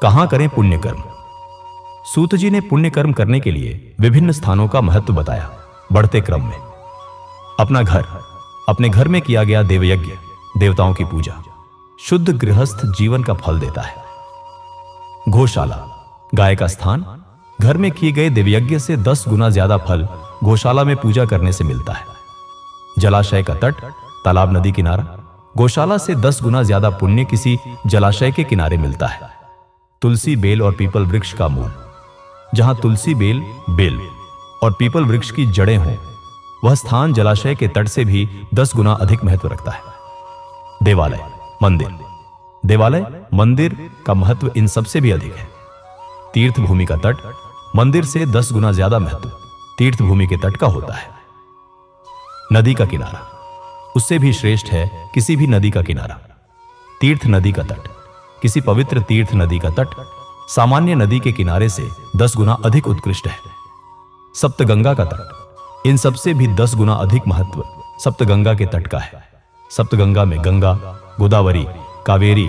कहां करें पुण्य कर्म। सूत जी ने पुण्य कर्म करने के लिए विभिन्न स्थानों का महत्व बताया बढ़ते क्रम में। अपना घर, अपने घर में किया गया देवयज्ञ, देवताओं की पूजा शुद्ध गृहस्थ जीवन का फल देता है। गौशाला, गाय का स्थान, घर में किए गए देवयज्ञ से 10 गुना ज्यादा फल गौशाला में पूजा करने से मिलता है। जलाशय का तट, तालाब, नदी किनारा, गौशाला से 10 गुना ज्यादा पुण्य किसी जलाशय के किनारे मिलता है। तुलसी, बेल और पीपल वृक्ष का मूल, जहां तुलसी, बेल और पीपल वृक्ष की जड़ें हों वह स्थान जलाशय के तट से भी 10 गुना अधिक महत्व रखता है। देवालय, मंदिर। देवालय, मंदिर का महत्व इन सबसे भी अधिक है। तीर्थ भूमि का तट, मंदिर से 10 गुना ज्यादा महत्व तीर्थ भूमि के तट का होता है। नदी का किनारा, उससे भी श्रेष्ठ है किसी भी नदी का किनारा। तीर्थ नदी का तट, किसी पवित्र तीर्थ नदी का तट सामान्य नदी के किनारे से 10 गुना अधिक उत्कृष्ट है। सप्तगंगा का तट, इन सबसे भी 10 गुना अधिक महत्व सप्तगंगा के तट का है। सप्तगंगा में गंगा, गोदावरी, कावेरी,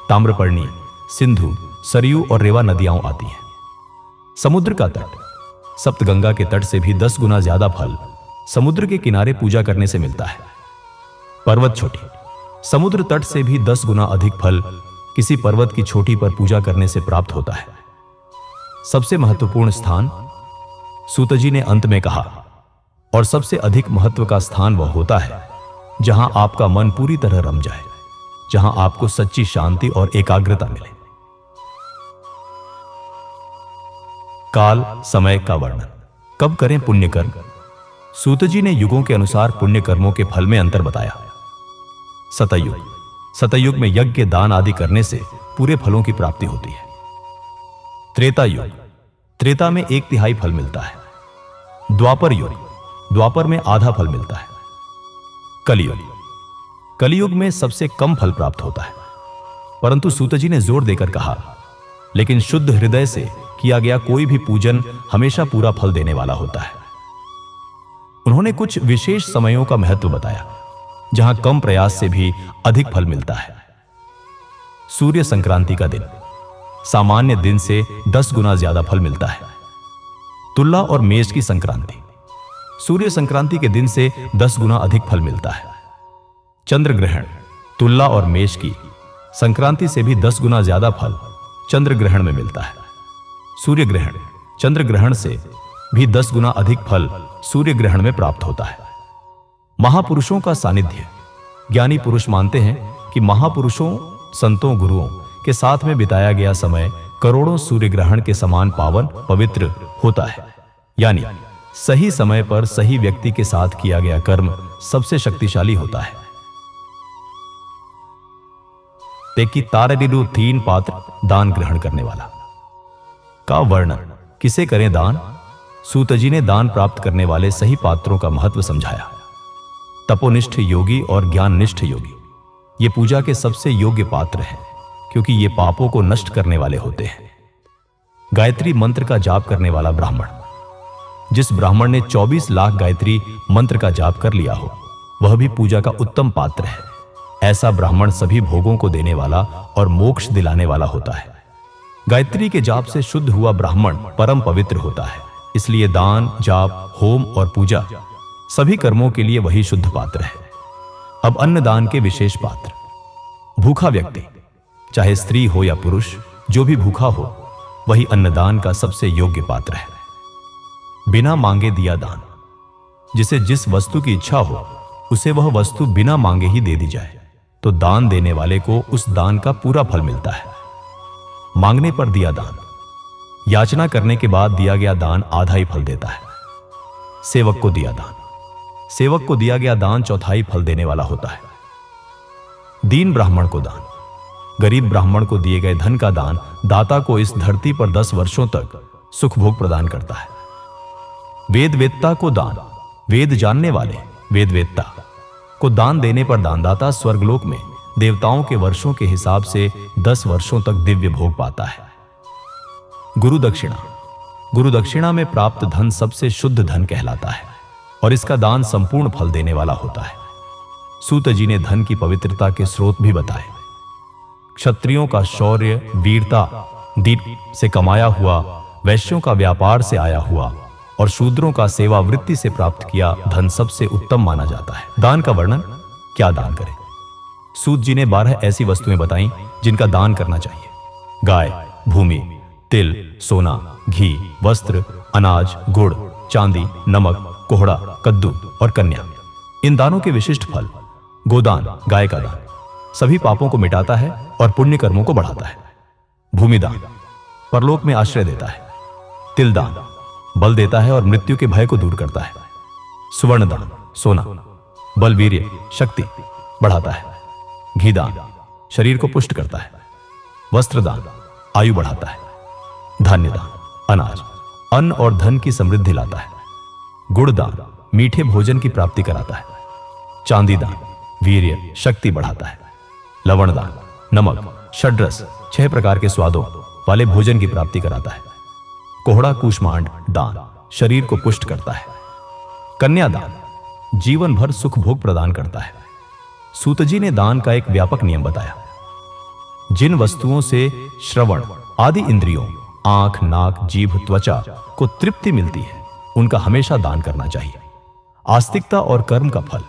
ताम्रपर्णी, सिंधु, सरयू और रेवा नदियां आती हैं। समुद्र का तट, सप्तगंगा के तट से भी 10 गुना ज्यादा फल समुद्र के किनारे पूजा करने से मिलता है। पर्वत चोटी, समुद्र तट से भी 10 गुना अधिक फल किसी पर्वत की चोटी पर पूजा करने से प्राप्त होता है। सबसे महत्वपूर्ण स्थान, सूत जी ने अंत में कहा, और सबसे अधिक महत्व का स्थान वह होता है जहां आपका मन पूरी तरह रम जाए, जहां आपको सच्ची शांति और एकाग्रता मिले। काल, समय का वर्णन। कब करें पुण्य कर्म। सूत जी ने युगों के अनुसार पुण्य कर्मों के फल में अंतर बताया। सतयुग, सतयुग में यज्ञ, दान आदि करने से पूरे फलों की प्राप्ति होती है। त्रेता युग, त्रेता में 1/3 फल मिलता है। द्वापर युग, द्वापर में आधा फल मिलता है। कलयुग, कलयुग में सबसे कम फल प्राप्त होता है। परंतु सूत जी ने जोर देकर कहा, लेकिन शुद्ध हृदय से किया गया कोई भी पूजन हमेशा पूरा फल देने वाला होता है। उन्होंने कुछ विशेष समयों का महत्व बताया जहां कम प्रयास से भी अधिक फल मिलता है। सूर्य संक्रांति का दिन, सामान्य दिन से 10 गुना ज्यादा फल मिलता है। तुला और मेष की संक्रांति, सूर्य संक्रांति के दिन से 10 गुना अधिक फल मिलता है। चंद्र ग्रहण, तुला और मेष की संक्रांति से भी 10 गुना ज्यादा फल चंद्र ग्रहण में मिलता है। सूर्य ग्रहण, चंद्र ग्रहण से भी 10 गुना अधिक फल सूर्य ग्रहण में प्राप्त होता है। महापुरुषों का सानिध्य, ज्ञानी पुरुष मानते हैं कि महापुरुषों, संतों, गुरुओं के साथ में बिताया गया समय करोड़ों सूर्य ग्रहण के समान पावन, पवित्र होता है। यानी सही समय पर सही व्यक्ति के साथ किया गया कर्म सबसे शक्तिशाली होता है। तेकी तारडिरु 3 पात्र दान ग्रहण करने वाला का वर्णन। किसे करें दान। सूत जी ने दान प्राप्त करने वाले सही पात्रों का महत्व समझाया। तपोनिष्ठ योगी और ज्ञाननिष्ठ योगी ये पूजा के सबसे योग्य पात्र हैं, क्योंकि ये पापों को नष्ट करने वाले होते हैं। गायत्री मंत्र का जाप करने वाला ब्राह्मण, जिस ब्राह्मण ने 24 लाख गायत्री मंत्र का जाप कर लिया हो, वह भी पूजा का उत्तम पात्र है। ऐसा ब्राह्मण सभी भोगों को देने वाला और मोक्ष दिलाने वाला होता है। गायत्री के जाप से शुद्ध हुआ ब्राह्मण परम पवित्र होता है। इसलिए दान, जाप, होम और पूजा सभी कर्मों के लिए वही शुद्ध पात्र है। अब अन्नदान के विशेष पात्र। भूखा व्यक्ति, चाहे स्त्री हो या पुरुष, जो भी भूखा हो वही अन्नदान का सबसे योग्य पात्र है। बिना मांगे दिया दान। जिसे जिस वस्तु की इच्छा हो उसे वह वस्तु बिना मांगे ही दे दी जाए तो दान देने वाले को उस दान का पूरा फल मिलता है। मांगने पर दिया दान। याचना करने के बाद दिया गया दान आधा ही फल देता है। सेवक को दिया दान। सेवक को दिया गया दान चौथाई फल देने वाला होता है। दीन ब्राह्मण को दान। गरीब ब्राह्मण को दिए गए धन का दान दाता को इस धरती पर 10 वर्षों तक सुख भोग प्रदान करता है। वेदवेत्ता को दान। वेद जानने वाले वेदवेत्ता को दान देने पर दानदाता स्वर्गलोक में देवताओं के वर्षों के हिसाब से 10 वर्षों तक दिव्य भोग पाता है। गुरु दक्षिणा। गुरु दक्षिणा में प्राप्त धन सबसे शुद्ध धन कहलाता है और इसका दान संपूर्ण फल देने वाला होता है। सूत जी ने धन की पवित्रता के स्रोत भी बताए। क्षत्रियों का शौर्य, वीरता, दीप से कमाया हुआ, वैश्यों का व्यापार से आया हुआ और शूद्रों का सेवा वृत्ति से प्राप्त किया धन सबसे उत्तम माना जाता है। दान का वर्णन। क्या दान करें? सूत जी ने 12 ऐसी वस्तुएं बताई जिनका दान करना चाहिए। गाय, भूमि, तिल, सोना, घी, वस्त्र, अनाज, गुड़, चांदी, नमक, कोहड़ा, कद्दू और कन्या। इन दानों के विशिष्ट फल। गोदान, गाय का दान, सभी पापों को मिटाता है और पुण्य कर्मों को बढ़ाता है। भूमिदान, परलोक में आश्रय देता है। तिल दान, बल देता है और मृत्यु के भय को दूर करता है। सुवर्ण दान, सोना, बल, वीर्य, शक्ति बढ़ाता है। घी दान, शरीर को पुष्ट करता है। वस्त्र दान, आयु बढ़ाता है। धान्य दान, अनाज, अन्न और धन की समृद्धि लाता है। गुड़ दान, मीठे भोजन की प्राप्ति कराता है। चांदी दान, वीर्य, शक्ति बढ़ाता है। लवण दान, नमक, षड्रस, 6 प्रकार के स्वादों वाले भोजन की प्राप्ति कराता है। कोहड़ा कूष्मांड दान, शरीर को पुष्ट करता है। कन्या दान, जीवन भर सुख भोग प्रदान करता है। सूत जी ने दान का एक व्यापक नियम बताया। जिन वस्तुओं से श्रवण आदि इंद्रियों, आंख, नाक, जीभ, त्वचा को तृप्ति मिलती है उनका हमेशा दान करना चाहिए। आस्तिकता और कर्म का फल।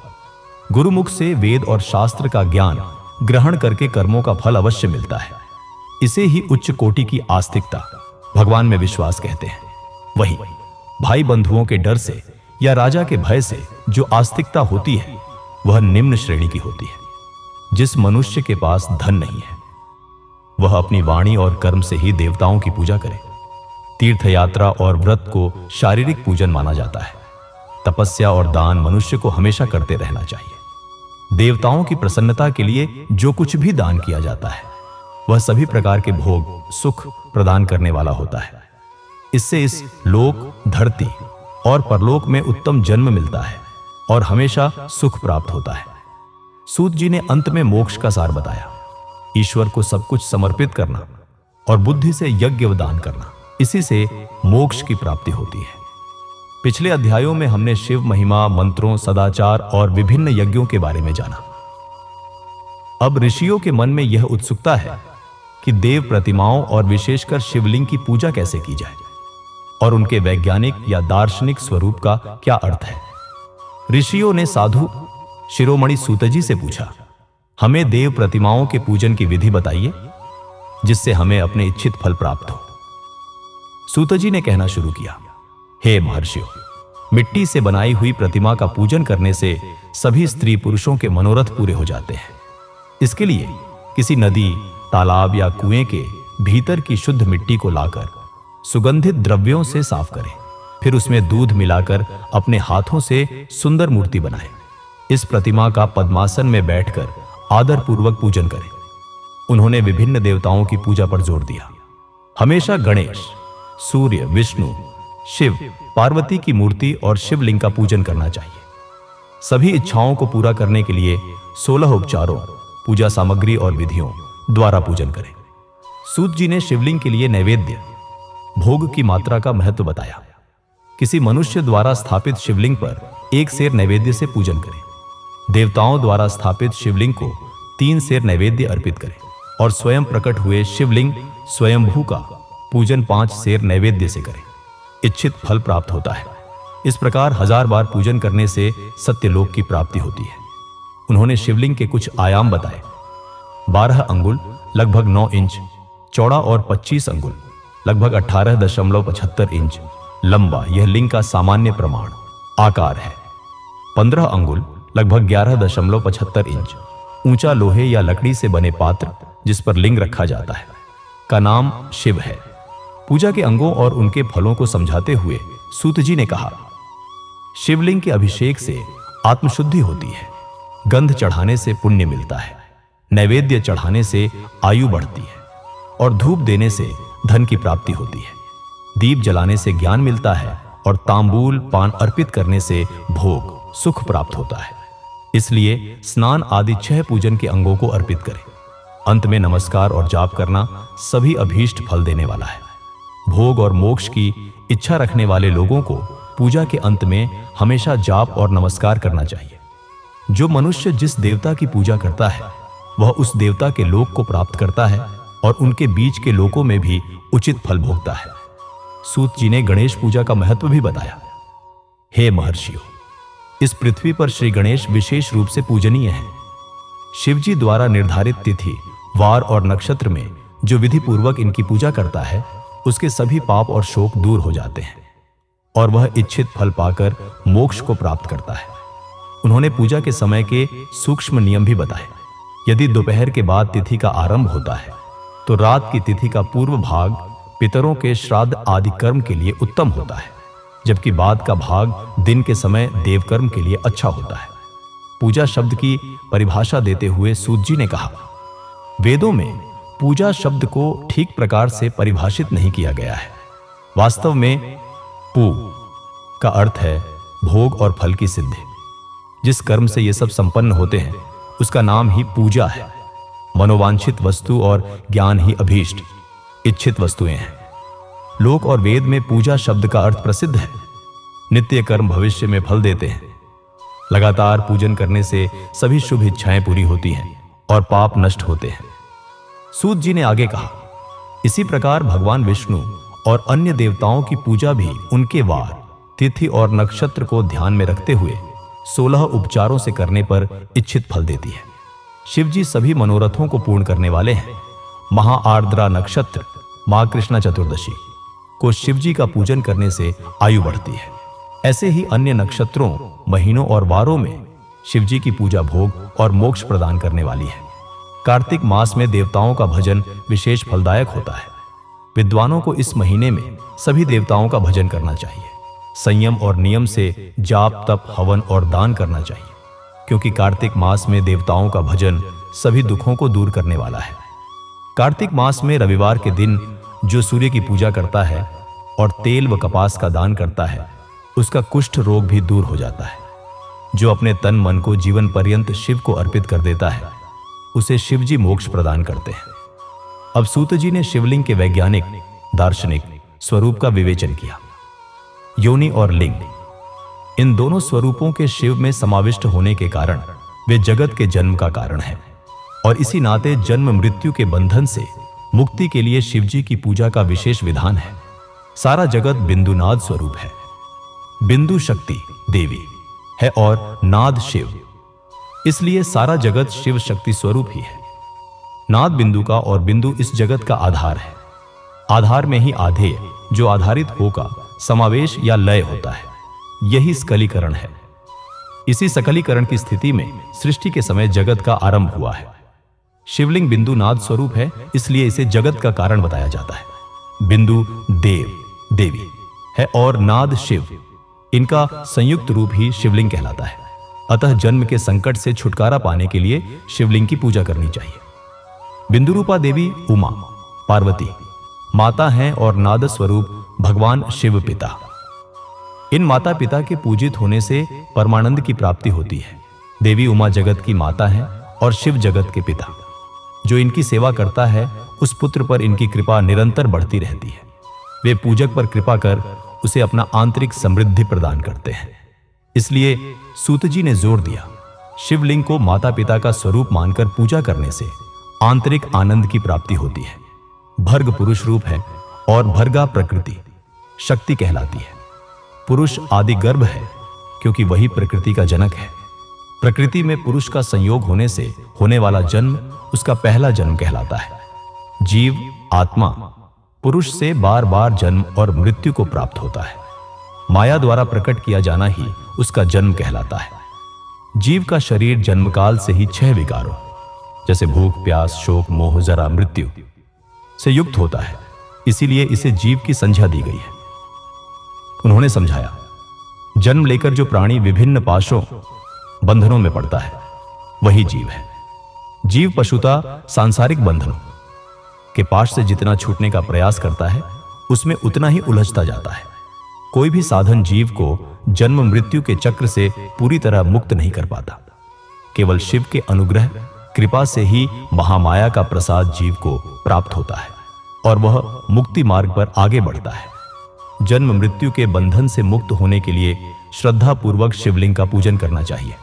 गुरुमुख से वेद और शास्त्र का ज्ञान ग्रहण करके कर्मों का फल अवश्य मिलता है। इसे ही उच्च कोटि की आस्तिकता, भगवान में विश्वास कहते हैं। वहीं भाई बंधुओं के डर से या राजा के भय से जो आस्तिकता होती है वह निम्न श्रेणी की होती है। जिस मनुष्य के पास धन नहीं है वह अपनी वाणी और कर्म से ही देवताओं की पूजा करे। तीर्थ यात्रा और व्रत को शारीरिक पूजन माना जाता है। तपस्या और दान मनुष्य को हमेशा करते रहना चाहिए। देवताओं की प्रसन्नता के लिए जो कुछ भी दान किया जाता है वह सभी प्रकार के भोग, सुख प्रदान करने वाला होता है। इससे इस लोक, धरती और परलोक में उत्तम जन्म मिलता है और हमेशा सुख प्राप्त होता है। सूत जी ने अंत में मोक्ष का सार बताया। ईश्वर को सब कुछ समर्पित करना और बुद्धि से यज्ञ व दान करना, इसी से मोक्ष की प्राप्ति होती है। पिछले अध्यायों में हमने शिव महिमा, मंत्रों, सदाचार और विभिन्न यज्ञों के बारे में जाना। अब ऋषियों के मन में यह उत्सुकता है कि देव प्रतिमाओं और विशेषकर शिवलिंग की पूजा कैसे की जाए और उनके वैज्ञानिक या दार्शनिक स्वरूप का क्या अर्थ है। ऋषियों ने साधु शिरोमणि सूत जी से पूछा, हमें देव प्रतिमाओं के पूजन की विधि बताइए जिससे हमें अपने इच्छित फल प्राप्त हो। सूत जी ने कहना शुरू किया, हे महर्षियों, मिट्टी से बनाई हुई प्रतिमा का पूजन करने से सभी स्त्री पुरुषों के मनोरथ पूरे हो जाते हैं। इसके लिए किसी नदी, तालाब या कुएं के भीतर की शुद्ध मिट्टी को लाकर सुगंधित द्रव्यों से साफ करें, फिर उसमें दूध मिलाकर अपने हाथों से सुंदर मूर्ति बनाएं। इस प्रतिमा का पद्मासन में बैठकर आदर पूर्वक पूजन करें। उन्होंने विभिन्न देवताओं की पूजा पर जोर दिया। हमेशा गणेश, सूर्य, विष्णु, शिव, पार्वती की मूर्ति और शिवलिंग का पूजन करना चाहिए। सभी इच्छाओं को पूरा करने के लिए 16 उपचारों, पूजा सामग्री और विधियों द्वारा पूजन करें। सूत जी ने शिवलिंग के लिए नैवेद्य, भोग की मात्रा का महत्व बताया। किसी मनुष्य द्वारा स्थापित शिवलिंग पर 1 सेर नैवेद्य से पूजन करें। देवताओं द्वारा स्थापित शिवलिंग को 3 सेर नैवेद्य अर्पित करें और स्वयं प्रकट हुए शिवलिंग स्वयंभू का पूजन 5 सेर नैवेद्य से करें। इच्छित फल प्राप्त होता है। इस प्रकार 1000 बार पूजन करने से सत्यलोक की प्राप्ति होती है। उन्होंने शिवलिंग के कुछ आयाम बताए। 12 अंगुल लगभग 9 इंच चौड़ा और 25 अंगुल लगभग 18.75 इंच लंबा यह लिंग का सामान्य प्रमाण आकार है। 15 अंगुल लगभग 11.75 इंच ऊंचा लोहे या लकड़ी से बने पात्र जिस पर लिंग रखा जाता है का नाम शिव है। पूजा के अंगों और उनके फलों को समझाते हुए सूत जी ने कहा, शिवलिंग के अभिषेक से आत्मशुद्धि होती है, गंध चढ़ाने से पुण्य मिलता है, नैवेद्य चढ़ाने से आयु बढ़ती है और धूप देने से धन की प्राप्ति होती है। दीप जलाने से ज्ञान मिलता है और तांबूल पान अर्पित करने से भोग सुख प्राप्त होता है। इसलिए स्नान आदि 6 पूजन के अंगों को अर्पित करें। अंत में नमस्कार और जाप करना सभी अभीष्ट फल देने वाला है। भोग और मोक्ष की इच्छा रखने वाले लोगों को पूजा के अंत में हमेशा जाप और नमस्कार करना चाहिए। जो मनुष्य जिस देवता की पूजा करता है वह उस देवता के लोक को प्राप्त करता है और उनके बीच के लोकों में भी उचित फल भोगता है। सूत जी ने गणेश पूजा का महत्व भी बताया। हे महर्षियों, इस पृथ्वी पर श्री गणेश विशेष रूप से पूजनीय है। शिव जी द्वारा निर्धारित तिथि, वार और नक्षत्र में जो विधि पूर्वक इनकी पूजा करता है उसके सभी पाप और शोक दूर हो जाते हैं और वह इच्छित फल पाकर मोक्ष को प्राप्त करता है। उन्होंने पूजा के समय के सूक्ष्म नियम भी बताए। यदि दोपहर के बाद तिथि का आरंभ होता है तो रात की तिथि का पूर्व भाग पितरों के श्राद्ध आदि कर्म के लिए उत्तम होता है, जबकि बाद का भाग दिन के समय देवकर्म के लिए अच्छा होता है। पूजा शब्द की परिभाषा देते हुए सूत जी ने कहा, वेदों में पूजा शब्द को ठीक प्रकार से परिभाषित नहीं किया गया है। वास्तव में पू का अर्थ है भोग और फल की सिद्धि। जिस कर्म से ये सब संपन्न होते हैं उसका नाम ही पूजा है। मनोवांछित वस्तु और ज्ञान ही अभीष्ट इच्छित वस्तुएं हैं। लोक और वेद में पूजा शब्द का अर्थ प्रसिद्ध है। नित्य कर्म भविष्य में फल देते हैं। लगातार पूजन करने से सभी शुभ इच्छाएं पूरी होती हैं और पाप नष्ट होते हैं। सूत जी ने आगे कहा, इसी प्रकार भगवान विष्णु और अन्य देवताओं की पूजा भी उनके वार, तिथि और नक्षत्र को ध्यान में रखते हुए 16 उपचारों से करने पर इच्छित फल देती है। शिव जी सभी मनोरथों को पूर्ण करने वाले हैं। महा आर्द्रा नक्षत्र मां कृष्णा चतुर्दशी को शिव जी का पूजन करने से आयु बढ़ती है। ऐसे ही अन्य नक्षत्रों, महीनों और वारों में शिव जी की पूजा भोग और मोक्ष प्रदान करने वाली है। कार्तिक मास में देवताओं का भजन विशेष फलदायक होता है। विद्वानों को इस महीने में सभी देवताओं का भजन करना चाहिए। संयम और नियम से जाप, तप, हवन और दान करना चाहिए, क्योंकि कार्तिक मास में देवताओं का भजन सभी दुखों को दूर करने वाला है। कार्तिक मास में रविवार के दिन जो सूर्य की पूजा करता है और तेल व कपास का दान करता है उसका कुष्ठ रोग भी दूर हो जाता है। जो अपने तन मन को जीवन पर्यंत शिव को अर्पित कर देता है उसे शिव जी मोक्ष प्रदान करते हैं। अब सूत जी ने शिवलिंग के वैज्ञानिक, दार्शनिक स्वरूप का विवेचन किया। योनि और लिंग, इन दोनों स्वरूपों के शिव में समाविष्ट होने के कारण वे जगत के जन्म का कारण है और इसी नाते जन्म मृत्यु के बंधन से मुक्ति के लिए शिव जी की पूजा का विशेष विधान है। सारा जगत बिंदुनाद स्वरूप है। बिंदु शक्ति देवी है और नाद शिव, इसलिए सारा जगत शिव शक्ति स्वरूप ही है। नाद बिंदु का और बिंदु इस जगत का आधार है। आधार में ही आधेय जो आधारित होकर समावेश या लय होता है, यही सकलीकरण है। इसी सकलीकरण की स्थिति में सृष्टि के समय जगत का आरंभ हुआ है। शिवलिंग बिंदु नाद स्वरूप है, इसलिए इसे जगत का कारण बताया जाता है। बिंदु देव देवी है और नाद शिव, इनका संयुक्त रूप ही शिवलिंग कहलाता है। अतः जन्म के संकट से छुटकारा पाने के लिए शिवलिंग की पूजा करनी चाहिए। बिंदु रूपा देवी उमा, पार्वती माता हैं और नाद स्वरूप भगवान शिव पिता इन माता पिता के पूजित होने से परमानंद की प्राप्ति होती है। देवी उमा जगत की माता है और शिव जगत के पिता। जो इनकी सेवा करता है उस पुत्र पर इनकी कृपा निरंतर बढ़ती रहती है। वे पूजक पर कृपा कर उसे अपना आंतरिक समृद्धि प्रदान करते हैं। इसलिए सूत जी ने जोर दिया, शिवलिंग को माता पिता का स्वरूप मानकर पूजा करने से आंतरिक आनंद की प्राप्ति होती है। भर्ग पुरुष रूप है और भर्गा प्रकृति शक्ति कहलाती है। पुरुष आदि गर्भ है क्योंकि वही प्रकृति का जनक है। प्रकृति में पुरुष का संयोग होने से होने वाला जन्म उसका पहला जन्म कहलाता है। जीव आत्मा पुरुष से बार बार जन्म और मृत्यु को प्राप्त होता है। माया द्वारा प्रकट किया जाना ही उसका जन्म कहलाता है। जीव का शरीर जन्मकाल से ही 6 विकारों जैसे भूख, प्यास, शोक, मोह, जरा, मृत्यु से युक्त होता है। इसीलिए इसे जीव की संज्ञा दी गई है। उन्होंने समझाया, जन्म लेकर जो प्राणी विभिन्न पाशों बंधनों में पड़ता है वही जीव है। जीव पशुता सांसारिक बंधनों के पाश से जितना छूटने का प्रयास करता है उसमें उतना ही उलझता जाता है। कोई भी साधन जीव को जन्म मृत्यु के चक्र से पूरी तरह मुक्त नहीं कर पाता। केवल शिव के अनुग्रह कृपा से ही महामाया का प्रसाद जीव को प्राप्त होता है और वह मुक्ति मार्ग पर आगे बढ़ता है। जन्म मृत्यु के बंधन से मुक्त होने के लिए श्रद्धा पूर्वक शिवलिंग का पूजन करना चाहिए।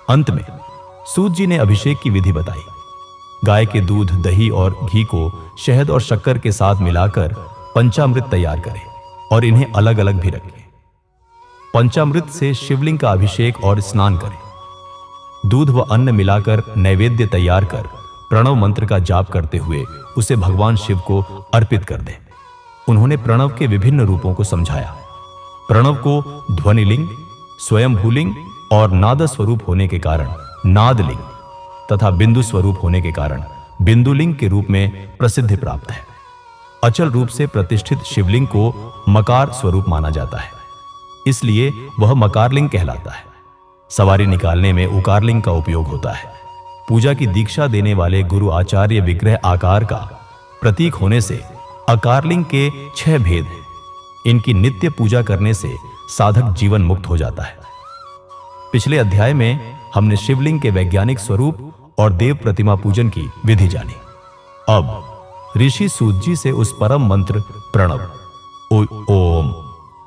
अंत में सूत जी ने अभिषेक की विधि बताई। गाय के दूध, दही और घी को शहद और शक्कर के साथ मिलाकर पंचामृत तैयार करें और इन्हें अलग अलग भी रखें। पंचामृत से शिवलिंग का अभिषेक और स्नान करें। दूध व अन्न मिलाकर नैवेद्य तैयार कर प्रणव मंत्र का जाप करते हुए उसे भगवान शिव को अर्पित कर दें। उन्होंने प्रणव के विभिन्न रूपों को समझाया। प्रणव को ध्वनिलिंग, स्वयंभूलिंग और नाद स्वरूप होने के कारण नादलिंग तथा बिंदु स्वरूप होने के कारण बिंदुलिंग के रूप में प्रसिद्धि प्राप्त है। अचल रूप से प्रतिष्ठित शिवलिंग को मकार स्वरूप माना जाता है, इसलिए वह मकारलिंग कहलाता है। सवारी निकालने में उकारलिंग का उपयोग होता है। पूजा की दीक्षा देने वाले गुरु आचार्य विग्रह आकार का प्रतीक होने से अकारलिंग के 6 भेद हैं। इनकी नित्य पूजा करने से साधक जीवन मुक्त हो जाता है। पिछले अध्याय में हमने शिवलिंग के वैज्ञानिक स्वरूप और देव प्रतिमा पूजन की विधि जानी। अब ऋषि सूत जी से उस परम मंत्र प्रणव ओम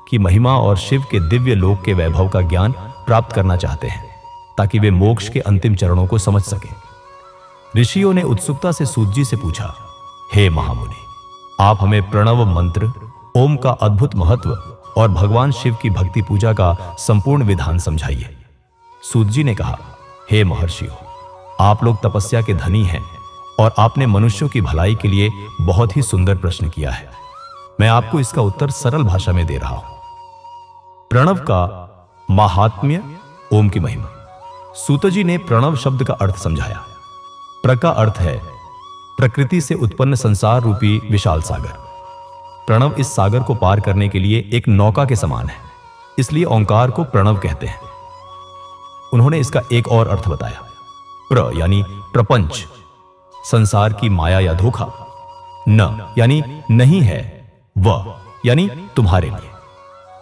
की महिमा और शिव के दिव्य लोक के वैभव का ज्ञान प्राप्त करना चाहते हैं ताकि वे मोक्ष के अंतिम चरणों को समझ सकें। ऋषियों ने उत्सुकता से सूत जी से पूछा, हे महामुनि, आप हमें प्रणव मंत्र ओम का अद्भुत महत्व और भगवान शिव की भक्ति पूजा का संपूर्ण विधान समझाइए। सूत जी ने कहा, हे महर्षियों, आप लोग तपस्या के धनी हैं और आपने मनुष्यों की भलाई के लिए बहुत ही सुंदर प्रश्न किया है। मैं आपको इसका उत्तर सरल भाषा में दे रहा हूं। प्रणव का महात्म्य, ओम की महिमा। सूत जी ने प्रणव शब्द का अर्थ समझाया। प्र का अर्थ है प्रकृति से उत्पन्न संसार रूपी विशाल सागर। प्रणव इस सागर को पार करने के लिए एक नौका के समान है, इसलिए ओंकार को प्रणव कहते हैं। उन्होंने इसका एक और अर्थ बताया। प्र यानी प्रपंच, संसार की माया या धोखा। न यानी नहीं है, व यानी तुम्हारे लिए।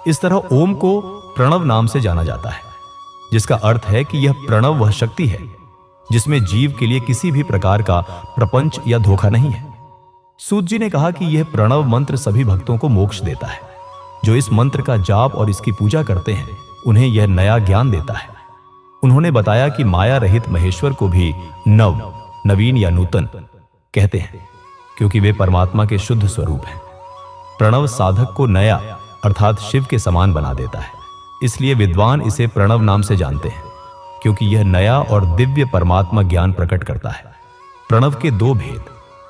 इस तरह ओम को प्रणव नाम से जाना जाता है, जिसका अर्थ है कि यह प्रणव वह शक्ति है जिसमें जीव के लिए किसी भी प्रकार का प्रपंच या धोखा नहीं है। सूत जी ने कहा कि यह प्रणव मंत्र सभी भक्तों को मोक्ष देता है। जो इस मंत्र का जाप और इसकी पूजा करते हैं उन्हें यह नया ज्ञान देता है। उन्होंने बताया कि माया रहित महेश्वर को भी नव, नवीन या नूतन कहते हैं क्योंकि वे परमात्मा के शुद्ध स्वरूप हैं। प्रणव साधक को नया अर्थात शिव के समान बना देता है, इसलिए विद्वान इसे प्रणव नाम से जानते हैं क्योंकि यह नया और दिव्य परमात्मा ज्ञान प्रकट करता है। प्रणव के 2 भेद,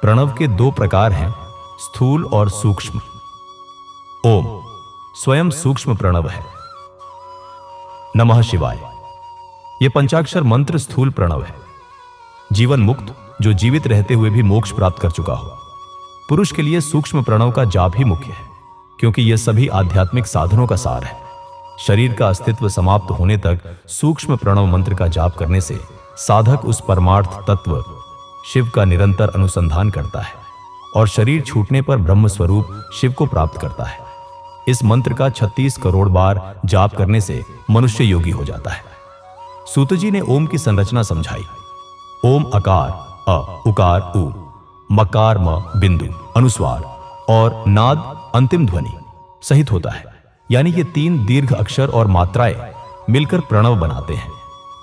प्रणव के 2 प्रकार हैं, स्थूल और सूक्ष्म। ओम स्वयं सूक्ष्म प्रणव है। नमः शिवाय यह पंचाक्षर मंत्र स्थूल प्रणव है। जीवन मुक्त जो जीवित रहते हुए भी मोक्ष प्राप्त कर चुका हो। पुरुष के लिए सूक्ष्म प्रणव का जाप ही मुख्य है क्योंकि यह सभी आध्यात्मिक साधनों का सार है। शरीर का अस्तित्व समाप्त होने तक सूक्ष्म प्रणव मंत्र का जाप करने से साधक उस परमार्थ तत्व शिव का निरंतर अनुसंधान करता है और शरीर छूटने पर ब्रह्म स्वरूप शिव को प्राप्त करता है। इस मंत्र का 36 करोड़ बार जाप करने से मनुष्य योगी हो जाता है। सूत जी ने ओम की संरचना समझाई। ओम अकार अ, उकार उ, मकार म, बिंदु अनुस्वार और नाद अंतिम ध्वनि सहित होता है। यानी ये 3 दीर्घ अक्षर और मात्राएं मिलकर प्रणव बनाते हैं,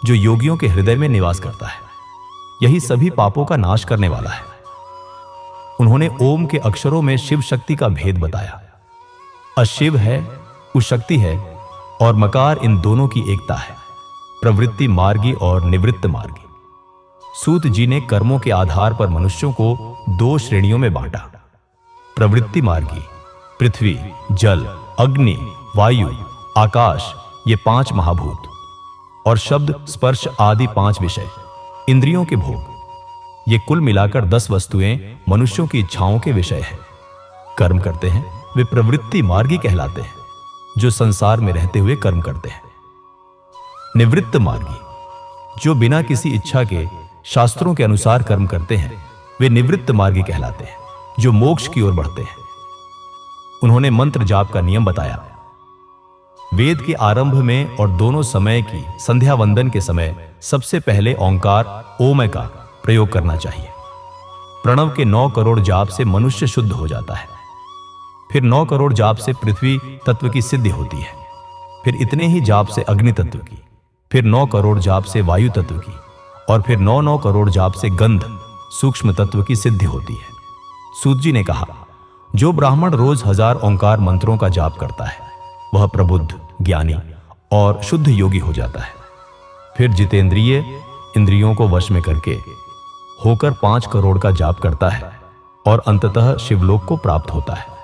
जो योगियों के हृदय में निवास करता है। यही सभी पापों का नाश करने वाला है। उन्होंने ओम के अक्षरों में शिव शक्ति का भेद बताया। अशिव है, उशक्ति है और मकार इन दोनों की एकता है, प्रवृत्ति मार्गी और निवृत्त मार्गी। सूत जी ने कर्मों के आधार पर मनुष्यों को 2 श्रेणियों में बांटा। प्रवृत्ति मार्गी पृथ्वी, जल, अग्नि, वायु, आकाश, ये 5 महाभूत, और शब्द, स्पर्श आदि 5 विषय, इंद्रियों के भोग, ये कुल मिलाकर 10 वस्तुएं मनुष्यों की इच्छाओं के विषय है। कर्म करते हैं वे प्रवृत्ति मार्गी कहलाते हैं, जो संसार में रहते हुए कर्म करते हैं। निवृत्त मार्गी, जो बिना किसी इच्छा के शास्त्रों के अनुसार कर्म करते हैं, वे निवृत्त मार्गी कहलाते हैं, जो मोक्ष की ओर बढ़ते हैं। उन्होंने मंत्र जाप का नियम बताया। वेद के आरंभ में और दोनों समय की संध्या वंदन के समय सबसे पहले ओंकार ओम का प्रयोग करना चाहिए। प्रणव के 9 करोड़ जाप से मनुष्य शुद्ध हो जाता है। फिर 9 करोड़ जाप से पृथ्वी तत्व की सिद्धि होती है। फिर इतने ही जाप से अग्नि तत्व की, फिर 9 करोड़ जाप से वायु तत्व की, और फिर 9 करोड़ जाप से गंध सूक्ष्म तत्व की सिद्धि होती है। सूत जी ने कहा, जो ब्राह्मण रोज 1000 ओंकार मंत्रों का जाप करता है, वह प्रबुद्ध, ज्ञानी और शुद्ध योगी हो जाता है। फिर जितेंद्रिय इंद्रियों को वश में करके होकर 5 करोड़ का जाप करता है और अंततः शिवलोक को प्राप्त होता है।